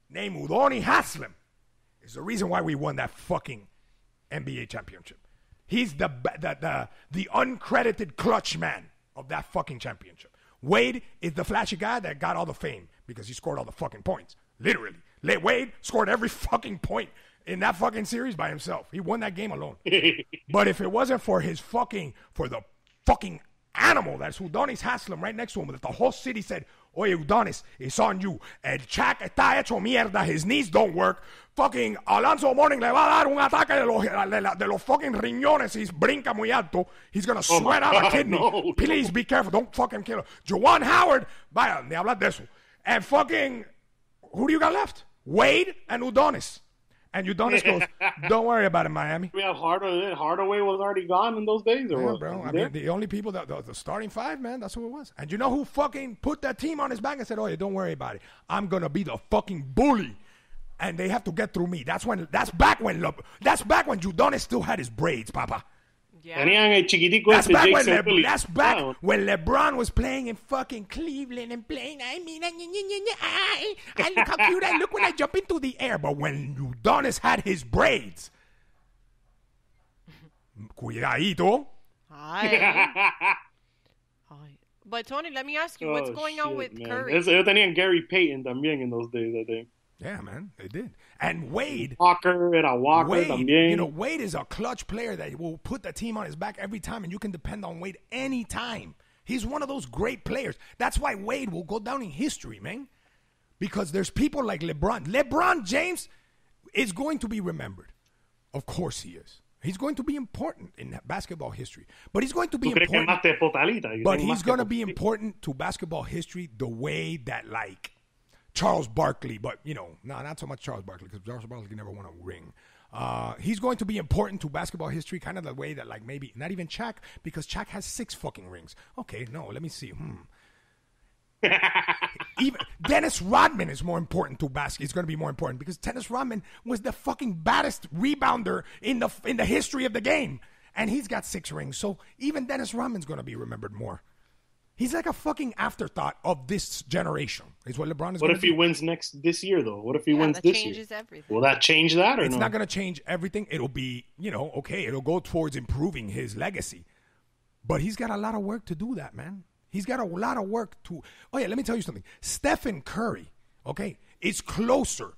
Named Udonis Haslem. Is the reason why we won that fucking NBA championship. He's the uncredited clutch man of that fucking championship. Wade is the flashy guy that got all the fame because he scored all the fucking points. Literally. Wade scored every fucking point in that fucking series by himself. He won that game alone. But if it wasn't for the fucking animal that's Udonis Haslem right next to him, that the whole city said, oye, Udonis, it's on you. El Shaq está hecho mierda. His knees don't work. Fucking Alonzo Mourning le va a dar un ataque de los fucking riñones. He's brinca muy alto. He's going to sweat out a kidney. No. Please be careful. Don't fucking kill him. Juwan Howard, vaya, ni hablar de eso. And fucking, who do you got left? Wade and Udonis. And Udonis goes, don't worry about it, Miami. We have Hardaway was already gone in those days, or what? Bro. I mean, the only people the starting five, man, that's who it was. And you know who fucking put that team on his back and said, oh, yeah, don't worry about it. I'm gonna be the fucking bully, and they have to get through me. That's back when Udonis still had his braids, Papa. Yeah. That's back when Lebron was playing in fucking Cleveland and playing. I mean, I look how cute I look when I jump into the air. But when Udonis had his braids, cuidadito. But Tony, let me ask you, what's going on with Curry? Ellos tenían Gary Payton también in those days, I think. Yeah, man, they did. And Wade. Walker también. You know, Wade is a clutch player that will put the team on his back every time, and you can depend on Wade anytime. He's one of those great players. That's why Wade will go down in history, man. Because there's people like LeBron. LeBron James is going to be remembered. Of course he is. He's going to be important in basketball history. But he's going to be important. But he's going to be important to basketball history the way that, like, Charles Barkley, but, you know, not so much Charles Barkley, because Charles Barkley never won a ring. He's going to be important to basketball history, kind of the way that, like, maybe not even Shaq, because Shaq has 6 fucking rings. Okay, no, let me see. Even Dennis Rodman is more important to basketball. It's going to be more important because Dennis Rodman was the fucking baddest rebounder in the history of the game, and he's got 6 rings. So even Dennis Rodman's going to be remembered more. He's like a fucking afterthought of this generation. Is what LeBron is. What if he wins this year, though? What if he wins this year? Changes everything. Will that change that, or it's not going to change everything. It'll be, okay. It'll go towards improving his legacy, but he's got a lot of work to do that, man. He's got a lot of work to. Oh yeah, let me tell you something. Stephen Curry, okay, is closer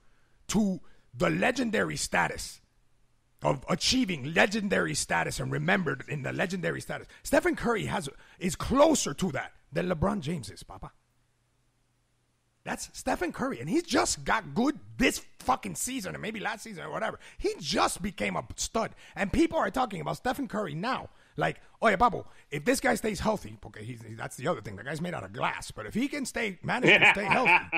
to the legendary status of achieving legendary status and remembered in the legendary status. Stephen Curry is closer to that than LeBron James is, Papa. That's Stephen Curry, and he's just got good this fucking season and maybe last season or whatever. He just became a stud, and people are talking about Stephen Curry now. Like, oye, Papo, if this guy stays healthy, okay, that's the other thing. The guy's made out of glass, but if he can manage to stay healthy,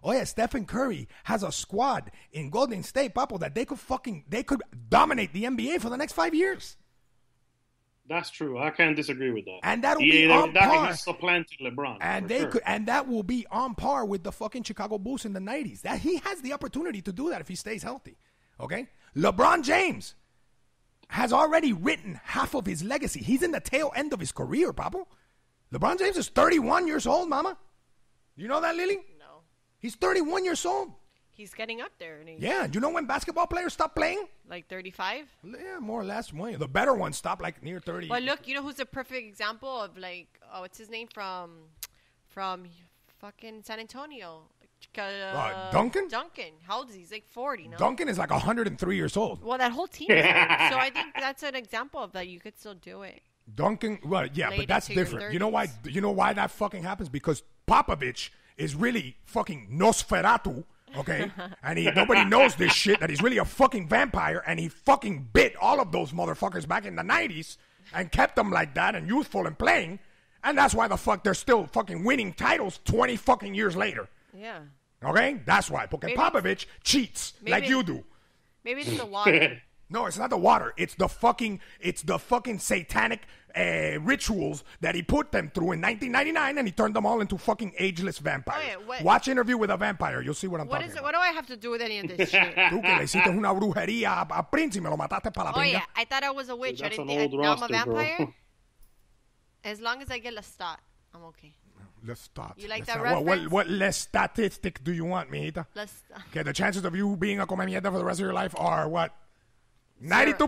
Oh yeah, Stephen Curry has a squad in Golden State, Papo, that they could dominate the NBA for the next 5 years. That's true. I can't disagree with that. And that'll be on par. He's supplanting LeBron. And and that will be on par with the fucking Chicago Bulls in the 90s. That he has the opportunity to do that if he stays healthy. Okay? LeBron James has already written half of his legacy. He's in the tail end of his career, Papo. LeBron James is 31 years old, mama. You know that, Lily? No. He's 31 years old. He's getting up there. Yeah. Do you know when basketball players stop playing? Like 35? Yeah, more or less. The better ones stop like near 30. But look, you know who's a perfect example of like, what's his name from fucking San Antonio? Duncan? Duncan. How old is he? He's like 40, no? Duncan is like 103 years old. Well, that whole team is old. So I think that's an example of that. You could still do it. Duncan, well, yeah, Late but that's into your different. 30s. You know why that fucking happens? Because Popovich is really fucking Nosferatu, okay? And nobody knows this shit, that he's really a fucking vampire, and he fucking bit all of those motherfuckers back in the 90s and kept them like that and youthful and playing. And that's why the fuck they're still fucking winning titles 20 fucking years later. Yeah. Okay? That's why. Porque Popovich cheats like you do. Maybe it's the water. No, it's not the water. It's the fucking satanic rituals that he put them through in 1999, and he turned them all into fucking ageless vampires. Oh, yeah, Watch Interview with a Vampire. You'll see what I'm talking is it? about. What do I have to do with any of this shit? Tú que le hiciste una brujería a Prince y me lo mataste para la Oh, pinga. yeah. I thought I was a witch. Dude, I that's didn't an think old now I'm a roster, bro. vampire. As long as I get Lestat, I'm okay. Let's start. You like Let's that start. reference? What less statistic do you want, mijita? Lestat. Okay, the chances of you being a come mierda for the rest of your life are what? 92%.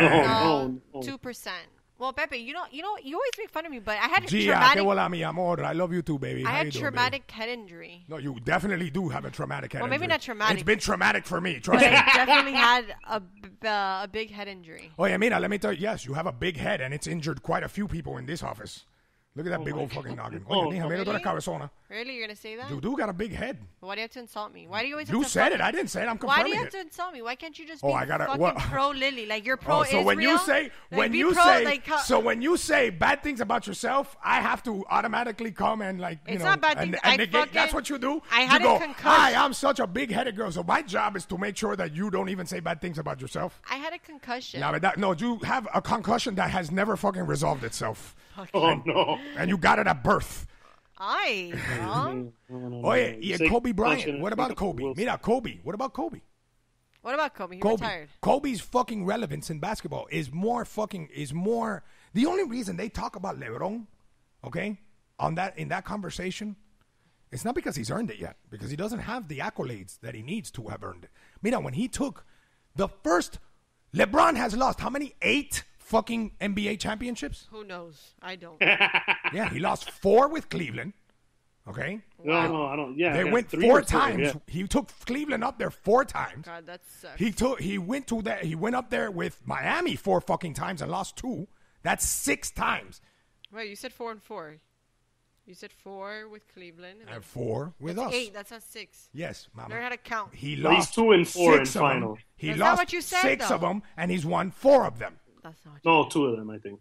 No. 2%. Well, Pepe, you always make fun of me, but I had a Gia, que traumatic. hola, mi amor. I love you too, baby. I How had you doing, traumatic head injury. baby? No, you definitely do have a traumatic head Well, maybe injury. not traumatic. It's been traumatic for me. Trust But me. I definitely had a big head injury. Oh, yeah, mira, let me tell you. Yes, you have a big head, and it's injured quite a few people in this office. Look at that big old fucking noggin. Oye, mija, mira tú eres cabezona. Really? You're going to say that? You do got a big head. Why do you have to insult me? Why do you always have You to said insult it. me? I didn't say it. I'm Why confirming do you have it. to insult me? Why can't you just Oh, be I gotta- fucking what? pro Lily? Like, you're pro So Israel? when you say Like, when you say bad things about yourself, I have to automatically come and like It's not bad things. and I negate. fucking- That's what you do. I had you a go, concussion. hi, I'm such a big-headed girl. So my job is to make sure that you don't even say bad things about yourself. I had a concussion. No, you have a concussion that has never fucking resolved itself, Oh, no. and you got it at birth. Ay, no? Oye, y Say Kobe Bryant. concussion. What about Kobe? Wilson. Mira, Kobe. What about Kobe? What about Kobe? He Kobe. retired. Kobe's fucking relevance in basketball is more. The only reason they talk about Lebron, okay, in that conversation, it's not because he's earned it yet, because he doesn't have the accolades that he needs to have earned it. Mira, when he took the first, LeBron has lost how many? 8 fucking NBA championships? Who knows? I don't. Yeah, he lost 4 with Cleveland. Okay, No, I don't. Yeah, they yeah, went 3 4 or 4, times. yeah. He took Cleveland up there 4 times. God, that sucks. He went up there with Miami 4 fucking times and lost 2. That's 6 times. Wait, you said 4 and 4. You said 4 with Cleveland. And 4 with that's us. 8. That's not 6. Yes, mama. Learn how to count. He Well, he's lost 2 and 4 6 in of them. final. He That's not lost what you said, 6 of though. them, and he's won 4 of them. That's not. No, 2 of them, I think.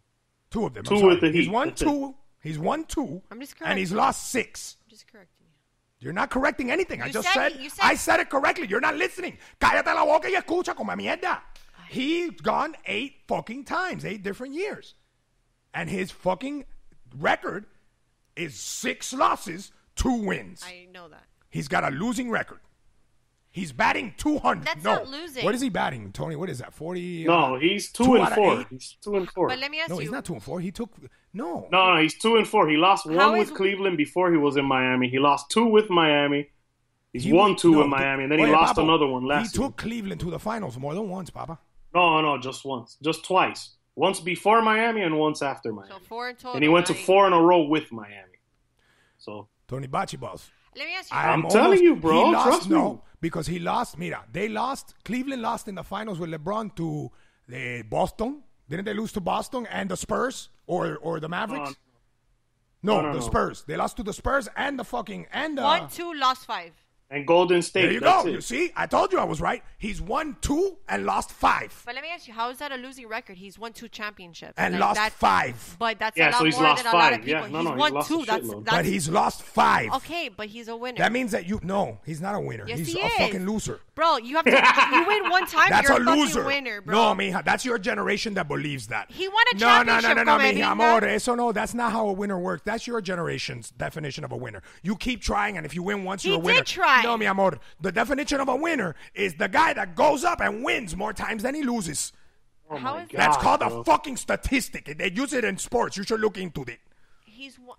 2 of them. 2 I'm sorry. with the He's Heat, won that's it. 2. He's won 2. I'm just and he's correcting. lost 6. I'm just correcting you. You're not correcting anything. I You just said said, it. You said I it. said it correctly. You're not listening. Cállate la boca y escucha como mierda. He's gone 8 fucking times, 8 different years. And his fucking record is 6 losses, 2 wins. I know that. He's got a losing record. He's batting 200. That's no. not losing. What is he batting, Tony? What is that? 40? No, he's 2 2 and out of 4. 8? He's 2 and 4. But let me ask No, you. he's not 2 and 4. He took no. No, he's 2 and 4. He lost How 1 is- with Cleveland before he was in Miami. He lost 2 with Miami. He's He won 2 no, with Miami, and then he Oye, lost Papa, another one last He year. took Cleveland to the finals more than once, Papa. No, just once. Just twice. Once before Miami and once after Miami. So 4 in total. And he went to right? 4 in a row with Miami. So Tony Bachi Balls. Let me ask you. I'm telling you, bro, He lost, trust me. no, because he lost. Mira, they lost. Cleveland lost in the finals with LeBron to Boston. Didn't they lose to Boston and the Spurs or the Mavericks? No, No. the Spurs. They lost to the Spurs and the fucking 1, 2, lost 5. And Golden State. There you go. You see? I told you I was right. He's won 2 and lost 5. But let me ask you, how is that a losing record? He's won 2 championships. And lost 5. But that's a lot more than a lot of people. Yeah, he's won 2. That's but he's lost 5. Okay, but he's a winner. That means that no, he's not a winner. Yes, he's he a is. fucking loser. Bro, you have to you win one time, That's you're a fucking loser. winner, bro. No, mija, that's your generation that believes that. He won a championship. No, mija, amor. Eso no, that's not how a winner works. That's your generation's definition of a winner. You keep trying, and if you win once, you're a winner. He did try. No, mi amor. The definition of a winner is the guy that goes up and wins more times than he loses. Oh How my is God, That's called bro. a fucking statistic. They use it in sports. You should look into it. He's won.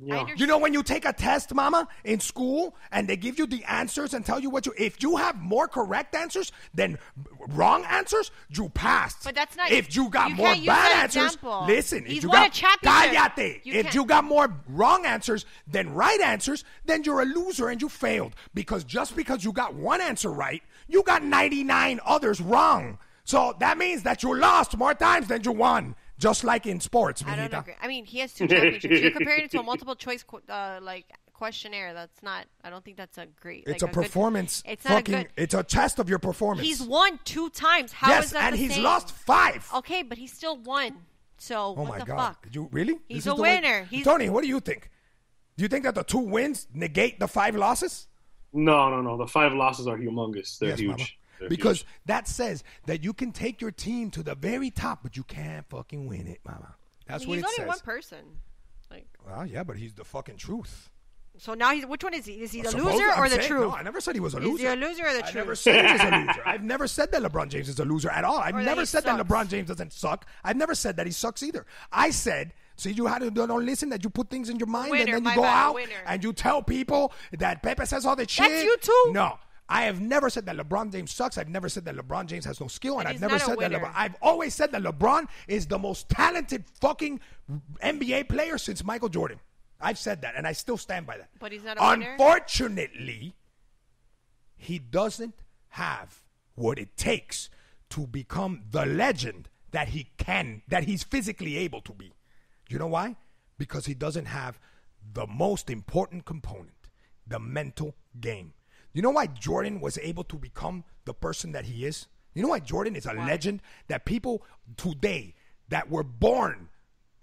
Yeah. You know when you take a test, mama, in school, and they give you the answers and tell you if you have more correct answers than wrong answers, you passed. But that's not. If you got you more can't use bad that answers, example. listen. He's if you won got, a championship. Cállate. If you got more wrong answers than right answers, then you're a loser and you failed. Because just because you got one answer right, you got 99 others wrong. So that means that you lost more times than you won. Just like in sports, I don't mijita. agree. I mean, he has 2 championships. You're comparing it to a multiple choice questionnaire. That's not. I don't think that's a great. It's like a performance. It's not fucking. a good. It's a test of your performance. He's won 2 times. How yes, is that and the he's same? lost 5. Okay, but he still won. So Oh what my the God! fuck? Did you really? He's This a is the way- winner. He's- Tony, what do you think? Do you think that the 2 wins negate the 5 losses? No. The 5 losses are humongous. They're Yes, huge. mama. They're Because huge. that says that you can take your team to the very top, but you can't fucking win it, mama. That's what He's it only says. one person. Like, Well, yeah, but he's the fucking truth. so now he's. Which one is he? Is he the Supposedly, loser or I'm the saying- truth? No, I never said he was a Is loser. he a loser or the I truth? never said he was a loser. I've never said that LeBron James is a loser at all. I've Or that never he said that sucks. LeBron James doesn't suck. I've never said that he sucks either. I said, see, you had to don't listen, that you put things in your mind Winner, and then my you go bad, out winner. and you tell people that Pepe says all that shit. That's you too? No. I have never said that LeBron James sucks. I've never said that LeBron James has no skill, and But I've he's never not a said that winner. LeBron. I've always said that LeBron is the most talented fucking NBA player since Michael Jordan. I've said that, and I still stand by that. But he's not a winner? Unfortunately, he doesn't have what it takes to become the legend that he's physically able to be. You know why? Because he doesn't have the most important component, the mental game. You know why Jordan was able to become the person that he is? You know why Jordan is a legend that people today that were born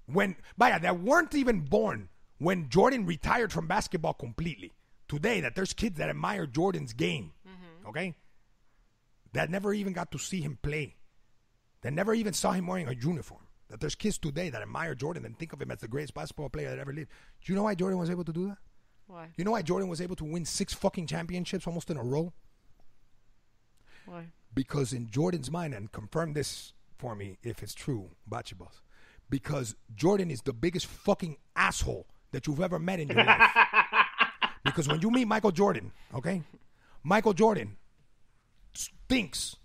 that weren't even born when Jordan retired from basketball completely. Today, that there's kids that admire Jordan's game, okay? That never even got to see him play. That never even saw him wearing a uniform. That there's kids today that admire Jordan and think of him as the greatest basketball player that ever lived. Do you know why Jordan was able to do that? Why? You know why Jordan was able to win 6 fucking championships almost in a row? Why? Because in Jordan's mind, and confirm this for me if it's true, Bachi Boss, because Jordan is the biggest fucking asshole that you've ever met in your life. Because when you meet Michael Jordan, okay, Michael Jordan thinks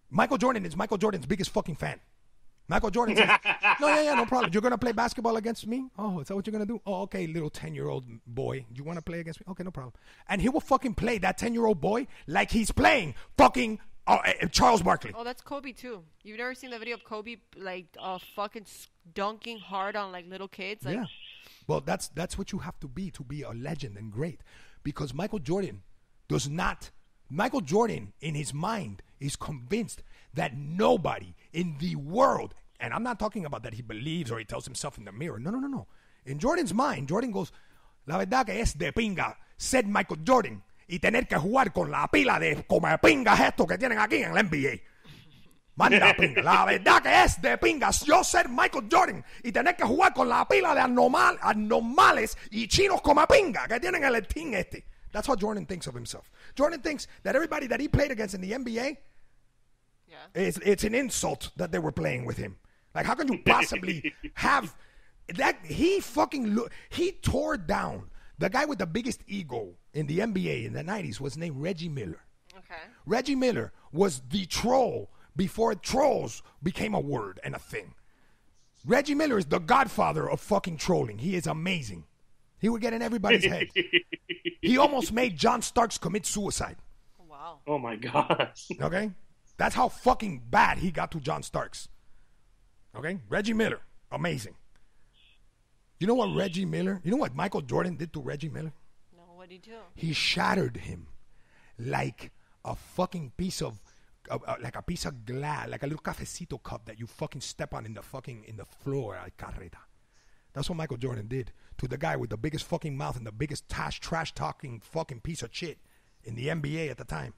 Michael Jordan is Michael Jordan's biggest fucking fan. Michael Jordan says, no problem. You're going to play basketball against me? Oh, is that what you're going to do? Oh, okay, little 10-year-old boy. You want to play against me? Okay, no problem. And he will fucking play that 10-year-old boy like he's playing fucking Charles Barkley. Oh, that's Kobe too. You've never seen the video of Kobe like fucking dunking hard on like little kids? Like, Yeah. Well, that's what you have to be a legend and great. Because Michael Jordan in his mind is convinced that nobody in the world, and I'm not talking about that he believes or he tells himself in the mirror. No. In Jordan's mind, Jordan goes, la verdad que es de pinga ser Michael Jordan y tener que jugar con la pila de como pingas esto que tienen aquí en la NBA. Manda pinga. La verdad que es de pingas yo ser Michael Jordan y tener que jugar con la pila de anormales y chinos como pinga que tienen el team este. That's how Jordan thinks of himself. Jordan thinks that everybody that he played against in the NBA, it's an insult that they were playing with him. Like, how can you possibly have that? He tore down the guy with the biggest ego in the NBA in the 90s was named Reggie Miller. Okay. Reggie Miller was the troll before trolls became a word and a thing. Reggie Miller is the godfather of fucking trolling. He is amazing. He would get in everybody's head. He almost made John Starks commit suicide. Wow. Oh my God. Okay? That's how fucking bad he got to John Starks. Okay? Reggie Miller. Amazing. You know what Michael Jordan did to Reggie Miller? No, What did he do? He shattered him like a fucking piece of glass, like a little cafecito cup that you fucking step on in the floor at carreta. That's what Michael Jordan did to the guy with the biggest fucking mouth and the biggest trash talking fucking piece of shit in the NBA at the time,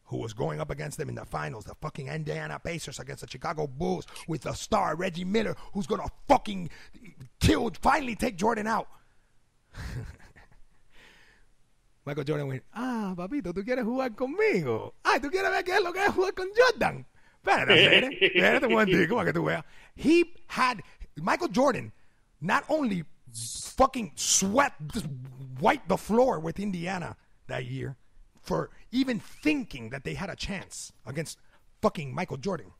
who was going up against them in the finals, the fucking Indiana Pacers against the Chicago Bulls with the star Reggie Miller, who's gonna fucking finally take Jordan out. Michael Jordan went, papito, ¿tú quieres jugar conmigo? ¿Tú quieres ver qué es lo que es jugar con Jordan? Espérate un momentico para que tú veas. Michael Jordan not only fucking just wiped the floor with Indiana that year for even thinking that they had a chance against fucking Michael Jordan.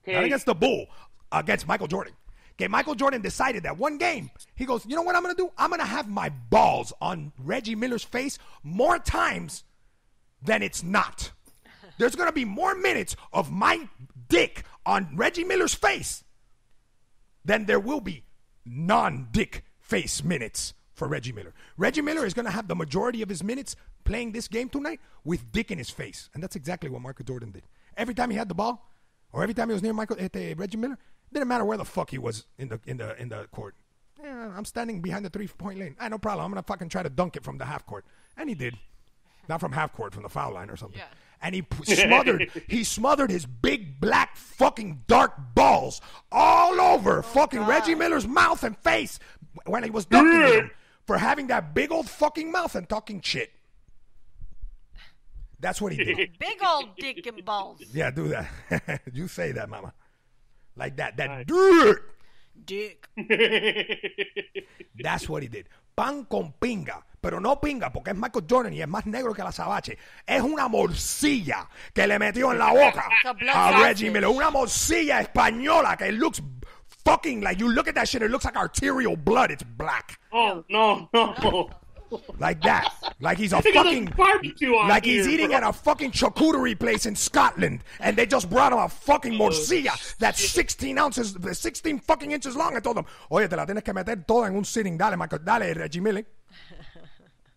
Okay. Not against the Bull, against Michael Jordan. Okay, Michael Jordan decided that one game, he goes, you know what I'm going to do? I'm going to have my balls on Reggie Miller's face more times than it's not. There's going to be more minutes of my dick on Reggie Miller's face than there will be non-dick face minutes for Reggie Miller. Reggie Miller is going to have the majority of his minutes playing this game tonight with dick in his face. And that's exactly what Michael Jordan did. Every time he had the ball, or every time he was near Reggie Miller, didn't matter where the fuck he was in the court. Yeah, I'm standing behind the 3-point lane. No problem. I'm going to fucking try to dunk it from the half court. And he did. Not from half court, from the foul line or something. Yeah. And he smothered his big black fucking dark balls all over fucking Reggie Miller's mouth and face when he was dunking him for having that big old fucking mouth and talking shit. That's what he did. Big old dick and balls. Yeah, do that. You say that, mama. Like that. Dick. That's what he did. Pan con pinga. Pero no pinga porque es Michael Jordan y es más negro que la sabache. Es una morcilla que le metió en la boca a Reggie Miller. Una morcilla española que looks fucking like, you look at that shit, it looks like arterial blood. It's black. Oh, no. Like that. Like he's a fucking barbecue on like here, he's eating at a fucking charcuterie place in Scotland and they just brought him a fucking morcilla that's 16 fucking inches long. I told him, oye, te la tienes que meter toda en un sitting. Dale, Michael, dale, Reggie Miller.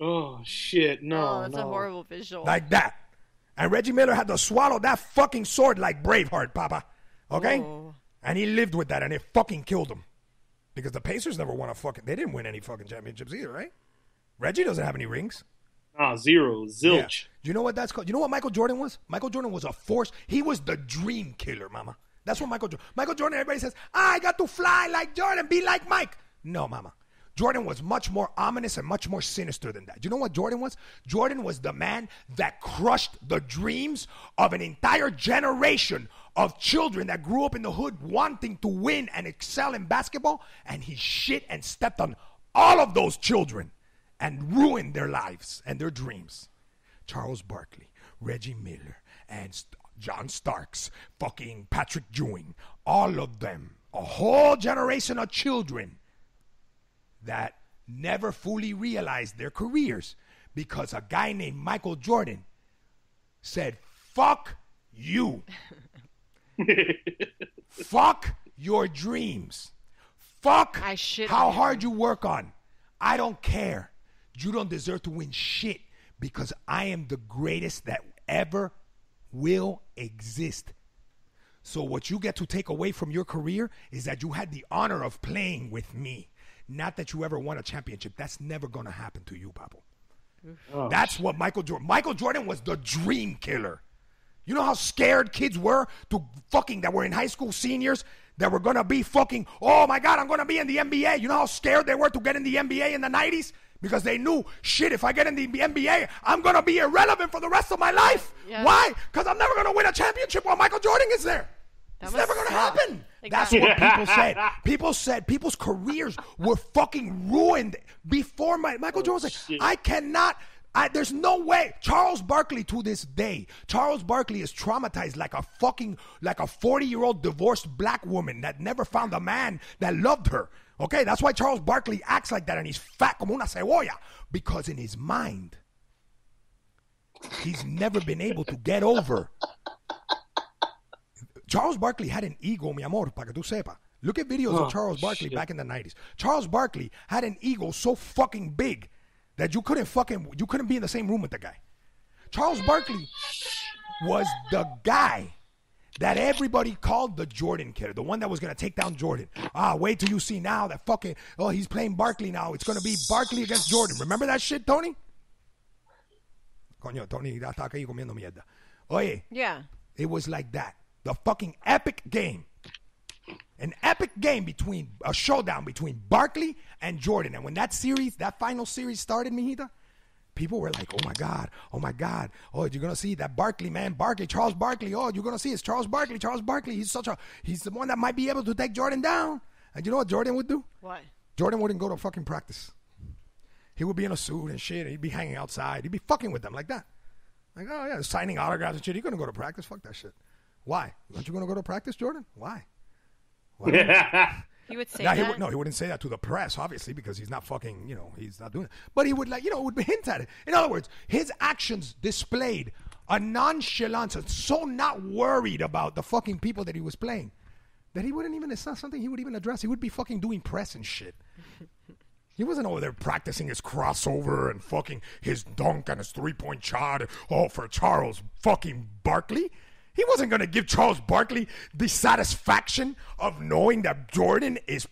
Oh shit, no. That's a horrible visual. Like that. And Reggie Miller had to swallow that fucking sword like Braveheart, Papa. Okay? Oh. And he lived with that and it fucking killed him. Because the Pacers never won they didn't win any fucking championships either, right? Reggie doesn't have any rings. Zero. Zilch. Yeah. Do you know what that's called? You know what Michael Jordan was? Michael Jordan was a force. He was the dream killer, mama. That's what Michael Jordan, everybody says, I got to fly like Jordan, be like Mike. No, mama. Jordan was much more ominous and much more sinister than that. Do you know what Jordan was? Jordan was the man that crushed the dreams of an entire generation of children that grew up in the hood wanting to win and excel in basketball, and he shit and stepped on all of those children and ruined their lives and their dreams. Charles Barkley, Reggie Miller, and John Starks, fucking Patrick Ewing, all of them, a whole generation of children that never fully realized their careers because a guy named Michael Jordan said, fuck you. Fuck your dreams. Fuck how hard you work on. I don't care. You don't deserve to win shit because I am the greatest that ever will exist. So what you get to take away from your career is that you had the honor of playing with me. Not that you ever won a championship. That's never going to happen to you, Pablo. Oh. That's what Michael Jordan was the dream killer. You know how scared kids were that were in high school seniors that were going to be fucking, oh my God, I'm going to be in the NBA. You know how scared they were to get in the NBA in the 90s? Because they knew, shit, if I get in the NBA, I'm going to be irrelevant for the rest of my life. Yeah. Why? Because I'm never going to win a championship while Michael Jordan is there. It's never going to happen. That's what people said. People said people's careers were fucking ruined before Michael Jordan was like, I cannot. There's no way. Charles Barkley to this day, Charles Barkley is traumatized like a 40-year-old divorced black woman that never found a man that loved her. Okay, that's why Charles Barkley acts like that and he's fat como una cebolla. Because in his mind, he's never been able to get over. Charles Barkley had an ego, mi amor, para que tú sepas. Look at videos of Charles Barkley back in the 90s. Charles Barkley had an ego so fucking big that you couldn't be in the same room with the guy. Charles Barkley was the guy that everybody called the Jordan kid, the one that was going to take down Jordan. Wait till you see now that he's playing Barkley now. It's going to be Barkley against Jordan. Remember that shit, Tony? Coño, Tony ya está aquí comiendo mierda. Oye. Yeah. It was like that. The fucking epic game. An epic game a showdown between Barkley and Jordan. And when that final series started, mijita, people were like, oh my God. Oh, you're going to see that Barkley, man. Charles Barkley. Oh, you're going to see it's Charles Barkley. He's the one that might be able to take Jordan down. And you know what Jordan would do? What? Jordan wouldn't go to fucking practice. He would be in a suit and shit. He'd be hanging outside. He'd be fucking with them like that. Like, oh yeah, signing autographs and shit. He couldn't go to practice. Fuck that shit. Why? Aren't you going to go to practice, Jordan? Why? He would say that? He wouldn't say that to the press, obviously, because he's not fucking, he's not doing it. But he would would hint at it. In other words, his actions displayed a nonchalance and so not worried about the fucking people that he was playing that it's not something he would even address. He would be fucking doing press and shit. He wasn't over there practicing his crossover and fucking his dunk and his 3-point shot. For Charles fucking Barkley. He wasn't going to give Charles Barkley the satisfaction of knowing that Jordan is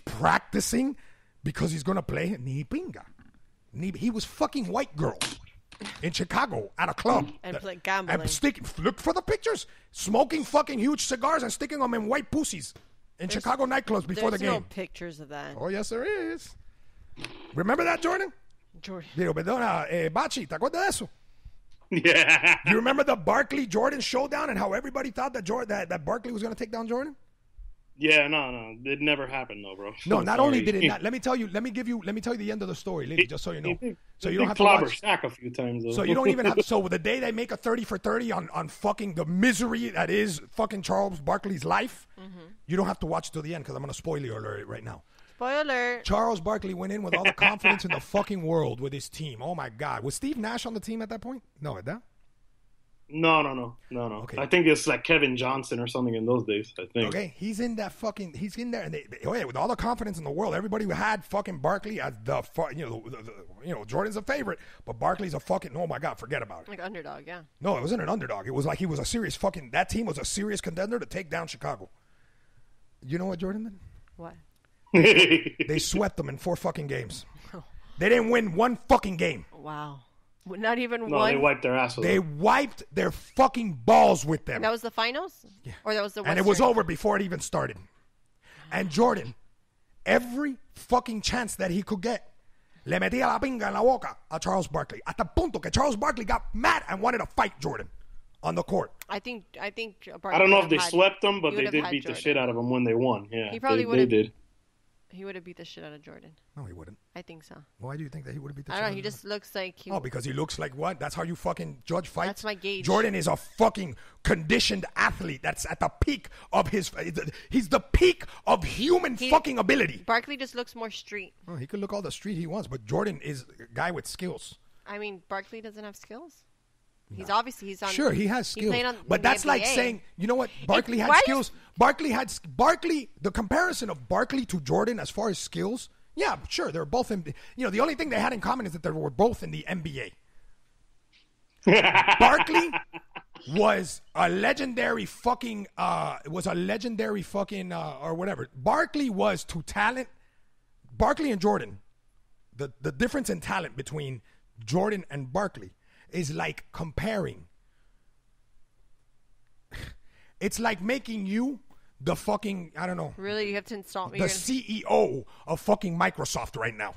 practicing because he's going to play ni pinga. He was fucking white girls in Chicago at a club. And gambling. Look for the pictures. Smoking fucking huge cigars and sticking them in white pussies. In Chicago nightclubs before the game. There's no pictures of that. Oh, yes, there is. Remember that, Jordan? Digo, perdona, Bachi, ¿te acuerdas de eso? Yeah. You remember the Barkley-Jordan showdown and how everybody thought that Barkley was going to take down Jordan? Yeah, no. It never happened, though, bro. No, not only did it not. Let me tell you the end of the story, Lily, just so you know. So you don't have to watch. Sack a few times, though. So you don't even have. So the day they make a 30 for 30 on fucking the misery that is fucking Charles Barkley's life, you don't have to watch till the end because I'm going to spoil you alert right now. Spoiler. Charles Barkley went in with all the confidence in the fucking world with his team. Oh my God, was Steve Nash on the team at that point? No, at that. No. Okay. I think it's like Kevin Johnson or something in those days, I think. Okay, he's in there, and with all the confidence in the world, everybody had fucking Barkley as Jordan's a favorite, but Barkley's a fucking, oh my God, forget about it. Like underdog, yeah. No, it wasn't an underdog. It was like he was a serious fucking, that team was a serious contender to take down Chicago. You know what Jordan did? What? They swept them in 4 fucking games. They didn't win 1 fucking game. Wow. Not even one? No, they wiped their ass with them. They wiped their fucking balls with them. That was the finals? Yeah. Or that was the Western? And it was over before it even started. And Jordan, every fucking chance that he could get, le metía la pinga en la boca a Charles Barkley. Hasta punto que Charles Barkley got mad and wanted to fight Jordan on the court. I think Barkley I don't know if they swept them, but they did beat the shit out of them when they won. Yeah, he probably they did. He would have beat the shit out of Jordan. No, he wouldn't. I think so. Why do you think that he would have beat the shit I out don't of know. He just looks like he... Oh, because he looks like what? That's how you fucking judge fights? That's my gauge. Jordan is a fucking conditioned athlete. That's at the peak of his... He's the peak of human fucking ability. Barkley just looks more street. Oh, he could look all the street he wants, but Jordan is a guy with skills. I mean, Barkley doesn't have skills. He's obviously on. Sure, he has skills, but that's like saying, you know what? Barkley had skills. Barkley. The comparison of Barkley to Jordan as far as skills, yeah, sure, they're both in. The only thing they had in common is that they were both in the NBA. Barkley was a legendary fucking. Or whatever. Barkley was to talent. Barkley and Jordan, the difference in talent between Jordan and Barkley is like comparing. It's like making you the fucking, I don't know. Really? You have to insult me? The CEO of fucking Microsoft right now.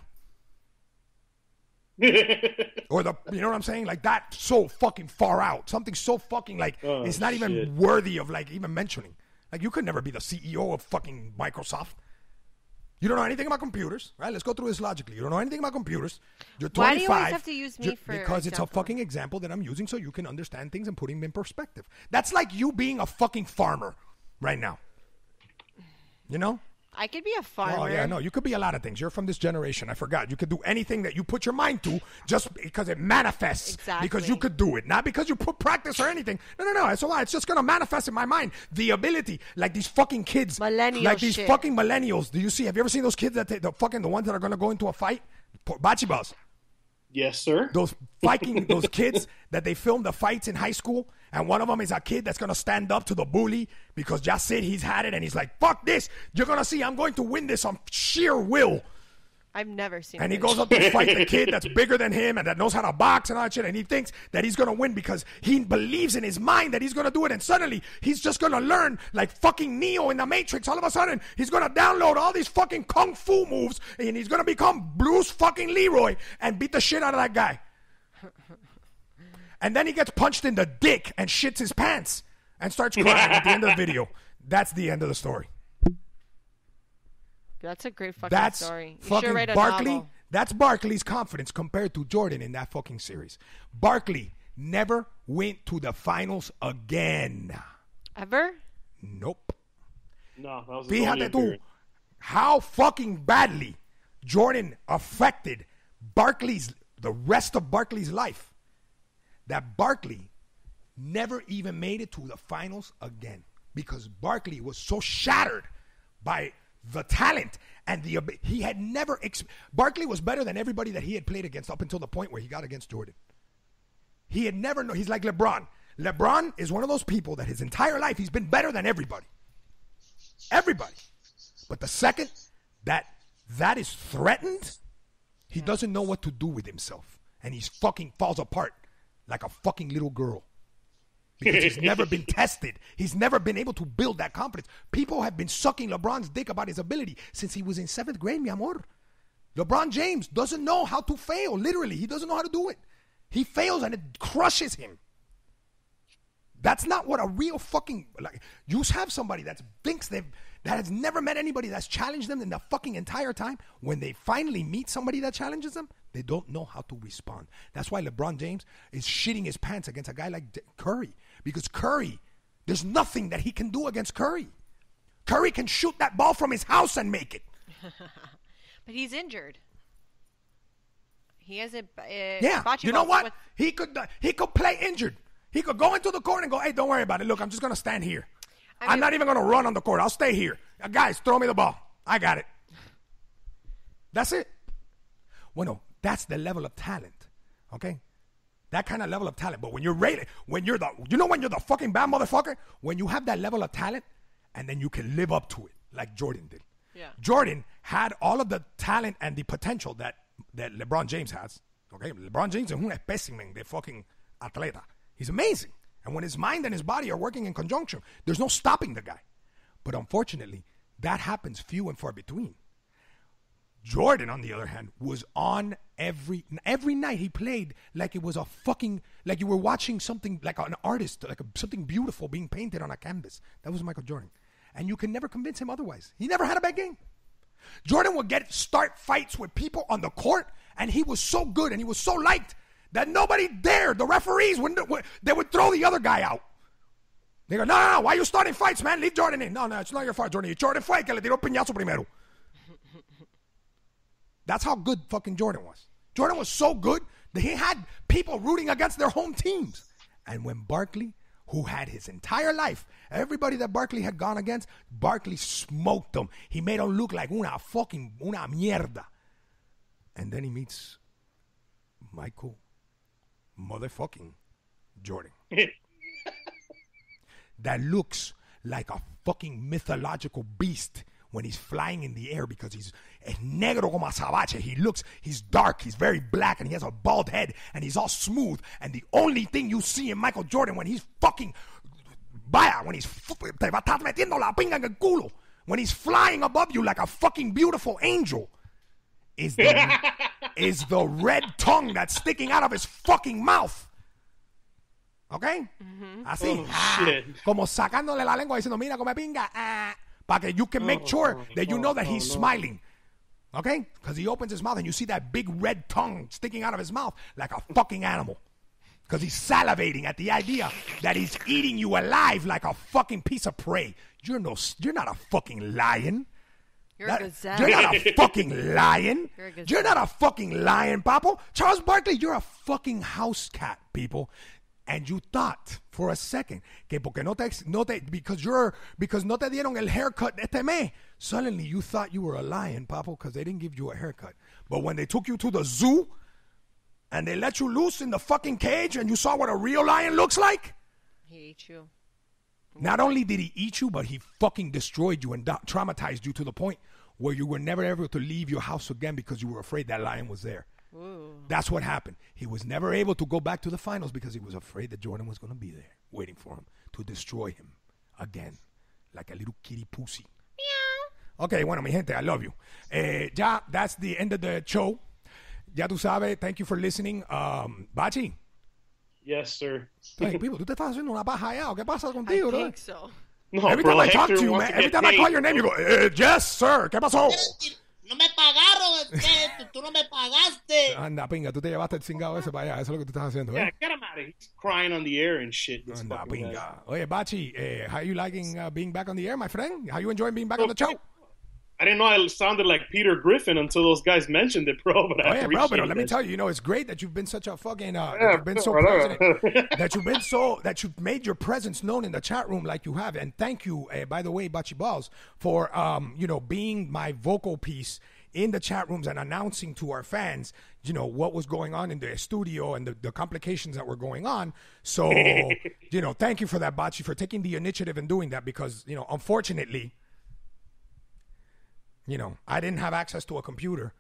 Or you know what I'm saying? Like that, so fucking far out. Something so fucking like, it's not even worthy of like even mentioning. Like you could never be the CEO of fucking Microsoft. You don't know anything about computers, right? Let's go through this logically. You don't know anything about computers. You're 25. Why do you always have to use me for Because it's a fucking example that I'm using so you can understand things and putting them in perspective. That's like you being a fucking farmer right now. You know? I could be a farmer. Oh, yeah, no. You could be a lot of things. You're from this generation. I forgot. You could do anything that you put your mind to just because it manifests. Exactly. Because you could do it. Not because you put practice or anything. No. It's a lot. It's just going to manifest in my mind. The ability. Like these fucking kids. Millennial Like these shit. fucking millennials. Have you ever seen those kids that the ones that are going to go into a fight? Bachi Balls. Yes, sir. Those kids that they filmed the fights in high school, and one of them is a kid that's gonna stand up to the bully because just said he's had it, and he's like, "Fuck this! You're gonna see, I'm going to win this on sheer will." I've never seen. And he goes up to fight the kid that's bigger than him and that knows how to box and all that shit, and he thinks that he's gonna win because he believes in his mind that he's gonna do it, and suddenly he's just gonna learn like fucking Neo in the Matrix. All of a sudden, he's gonna download all these fucking kung fu moves, and he's gonna become Bruce fucking Leroy and beat the shit out of that guy. And then he gets punched in the dick and shits his pants and starts crying at the end of the video. That's the end of the story. That's a great fucking story. You Fucking should write a Barkley. novel. That's Barkley's confidence compared to Jordan in that fucking series. Barkley never went to the finals again. Ever? Nope. No, that was Fíjate tú how fucking badly Jordan affected the rest of Barkley's life, that Barkley never even made it to the finals again because Barkley was so shattered by the talent and he had never Barkley was better than everybody that he had played against up until the point where he got against Jordan. He had never he's like LeBron. LeBron is one of those people that his entire life he's been better than everybody. Everybody. But the second that is threatened, he doesn't know what to do with himself. And he fucking falls apart like a fucking little girl. Because he's never been tested. He's never been able to build that confidence. People have been sucking LeBron's dick about his ability since he was in 7th grade, mi amor. LeBron James doesn't know how to fail. Literally, he doesn't know how to do it. He fails and it crushes him. That's not what a real fucking... you have somebody that thinks that has never met anybody that's challenged them in the fucking entire time. When they finally meet somebody that challenges them, they don't know how to respond. That's why LeBron James is shitting his pants against a guy like Curry. Because Curry, there's nothing that he can do against Curry. Curry can shoot that ball from his house and make it. But he's injured. He has a... yeah, you know what? He could play injured. He could go into the court and go, "Hey, don't worry about it. Look, I'm just going to stand here. I'm not even going to run on the court. I'll stay here. Guys, throw me the ball. I got it." That's it. Bueno, that's the level of talent, okay? That kind of level of talent. But when you're rated, when you're the fucking bad motherfucker, when you have that level of talent and then you can live up to it like Jordan did. Yeah. Jordan had all of the talent and the potential that LeBron James has, okay? LeBron James is un espécimen de fucking atleta. He's amazing. And when his mind and his body are working in conjunction, there's no stopping the guy. But unfortunately, that happens few and far between. Jordan, on the other hand, was on every night. He played like it was a fucking, like you were watching something, like an artist, like something beautiful being painted on a canvas. That was Michael Jordan. And you can never convince him otherwise. He never had a bad game. Jordan would start fights with people on the court, and he was so good and he was so liked that nobody dared. The referees, they would throw the other guy out. They go, no, why are you starting fights, man? Leave Jordan in. No, it's not your fault, Jordan. Jordan fue el que le tiró piñazo primero. That's how good fucking Jordan was. Jordan was so good that he had people rooting against their home teams. And when Barkley, who had his entire life, everybody that Barkley had gone against, Barkley smoked them. He made them look like una mierda. And then he meets Michael motherfucking Jordan. That looks like a fucking mythological beast when he's flying in the air because he's negro como azabache. He's dark, he's very black, and he has a bald head, and he's all smooth. And the only thing you see in Michael Jordan when he's fucking, when he's te va a estar metiendo la pinga en el culo, when he's flying above you like a fucking beautiful angel, is the red tongue that's sticking out of his fucking mouth. ¿Ok? Mm-hmm. Así. Como sacándole la lengua diciendo, mira como pinga. Para que you can make sure that you know that he's smiling. Okay? Because he opens his mouth and you see that big red tongue sticking out of his mouth like a fucking animal. Because he's salivating at the idea that he's eating you alive like a fucking piece of prey. You're not a fucking lion. You're a gazelle. You're not a fucking lion. You're not a fucking lion, Papo. Charles Barkley, you're a fucking house cat, people. And you thought for a second que porque because no te dieron el haircut este mes, suddenly you thought you were a lion, Papo, because they didn't give you a haircut. But when they took you to the zoo and they let you loose in the fucking cage and you saw what a real lion looks like, he ate you. Not only did he eat you, but he fucking destroyed you and traumatized you to the point where you were never able to leave your house again because you were afraid that lion was there. Ooh. That's what happened. He was never able to go back to the finals because he was afraid that Jordan was going to be there waiting for him to destroy him again, like a little kitty pussy. Meow. Okay, bueno, mi gente, I love you. Ya, that's the end of the show. Ya tú sabes, thank you for listening. Bachi. Yes, sir. Hey, people, tú te estás haciendo una paja allá. ¿Qué pasa contigo? I think so. No, Every bro, time I talk Hector to you, wants man, to every get time I call paid, your name, you bro. go, yes, sir. ¿Qué pasó? No me pagaron, tú no me pagaste. Anda, pinga, tú te llevaste el cingado ese para allá. Eso es lo que tú estás haciendo, Yeah, ¿eh? get him out of here. He's crying on the air and shit. This Anda, fucking guy. pinga. Oye, Bachi, how you liking being back on the air, my friend? How you enjoying being back on the show? I didn't know I sounded like Peter Griffin until those guys mentioned it, bro. But Oh yeah, bro. But let me tell you, it's great that you've been such a fucking that you've been so whatever. present, that you've made your presence known in the chat room like you have. And thank you, by the way, Bachi Balls, for being my vocal piece in the chat rooms and announcing to our fans, what was going on in the studio and the complications that were going on. So, thank you for that, Bachi, for taking the initiative and doing that because, unfortunately, I didn't have access to a computer,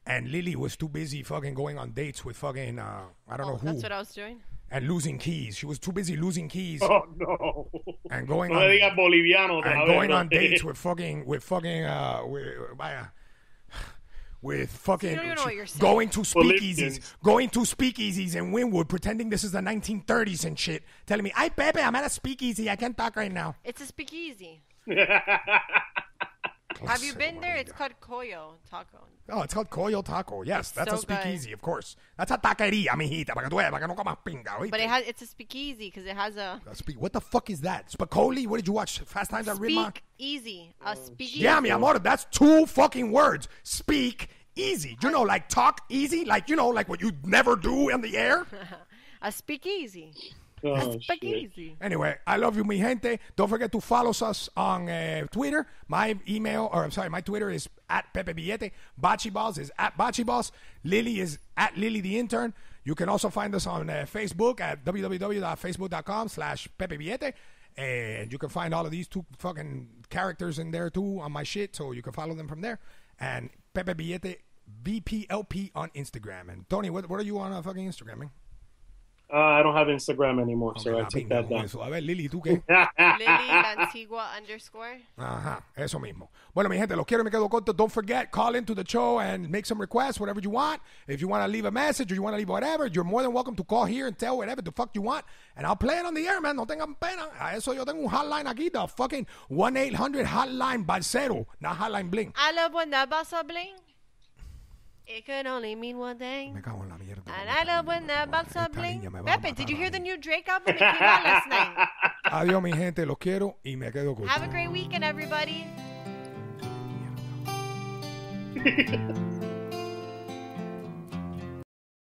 and Lily was too busy fucking going on dates with fucking I don't know who. That's what I was doing. And losing keys. She was too busy losing keys. Oh no! And going no on le digas boliviano. and going on dates with fucking with fucking You don't even know what you're saying. going to speakeasies in Wynwood, pretending this is the 1930s and shit, telling me, "Ay, Pepe, I'm at a speakeasy. I can't talk right now." It's a speakeasy. Have you been there? It's called Coyo Taco. Oh, it's called Coyo Taco. Yes, that's so a speakeasy, good. of course. That's a taqueria, mijita, para que tú veas, para que no comas pinga, ¿oíste? But it's a speakeasy because it has a What the fuck is that? Spicoli? What did you watch? Fast Times at Ridgemont? speak easy. A speakeasy. Yeah, mi amor, that's 2 fucking words. Speak easy. Like talk easy? Like what you never do in the air? A speakeasy. Oh, Speakeasy. Anyway, I love you, mi gente. Don't forget to follow us on Twitter. My Twitter is at Pepe Billete. Bachi Balls is at Bachi Balls. Lily is at Lily the Intern. You can also find us on Facebook at www.facebook.com/Pepe Billete. And you can find all of these 2 fucking characters in there too on my shit, so you can follow them from there. And Pepe Billete, BPLP on Instagram. And Tony, what are you on fucking Instagram, man? I don't have Instagram anymore, so I took that down. A ver, Lili, ¿tú qué? Lily la Antigua _ Ajá, eso mismo. Bueno, mi gente, los quiero, me quedo corto. Don't forget, call into the show and make some requests, whatever you want. If you want to leave a message or you want to leave whatever, you're more than welcome to call here and tell whatever the fuck you want. And I'll play it on the air, man. No tengan pena. A eso yo tengo un hotline aquí, the fucking 1-800 hotline Balcero, not hotline Bling. I love when that balsa bling. It could only mean one thing. Me cago en la mierda. And I love when that balsa Esta bling. niña me va a Pepe, matar did you a hear mí. the new Drake album? It came out last night. Adiós, mi gente. Los quiero y me quedo corto. Have a great weekend, everybody. Mierda.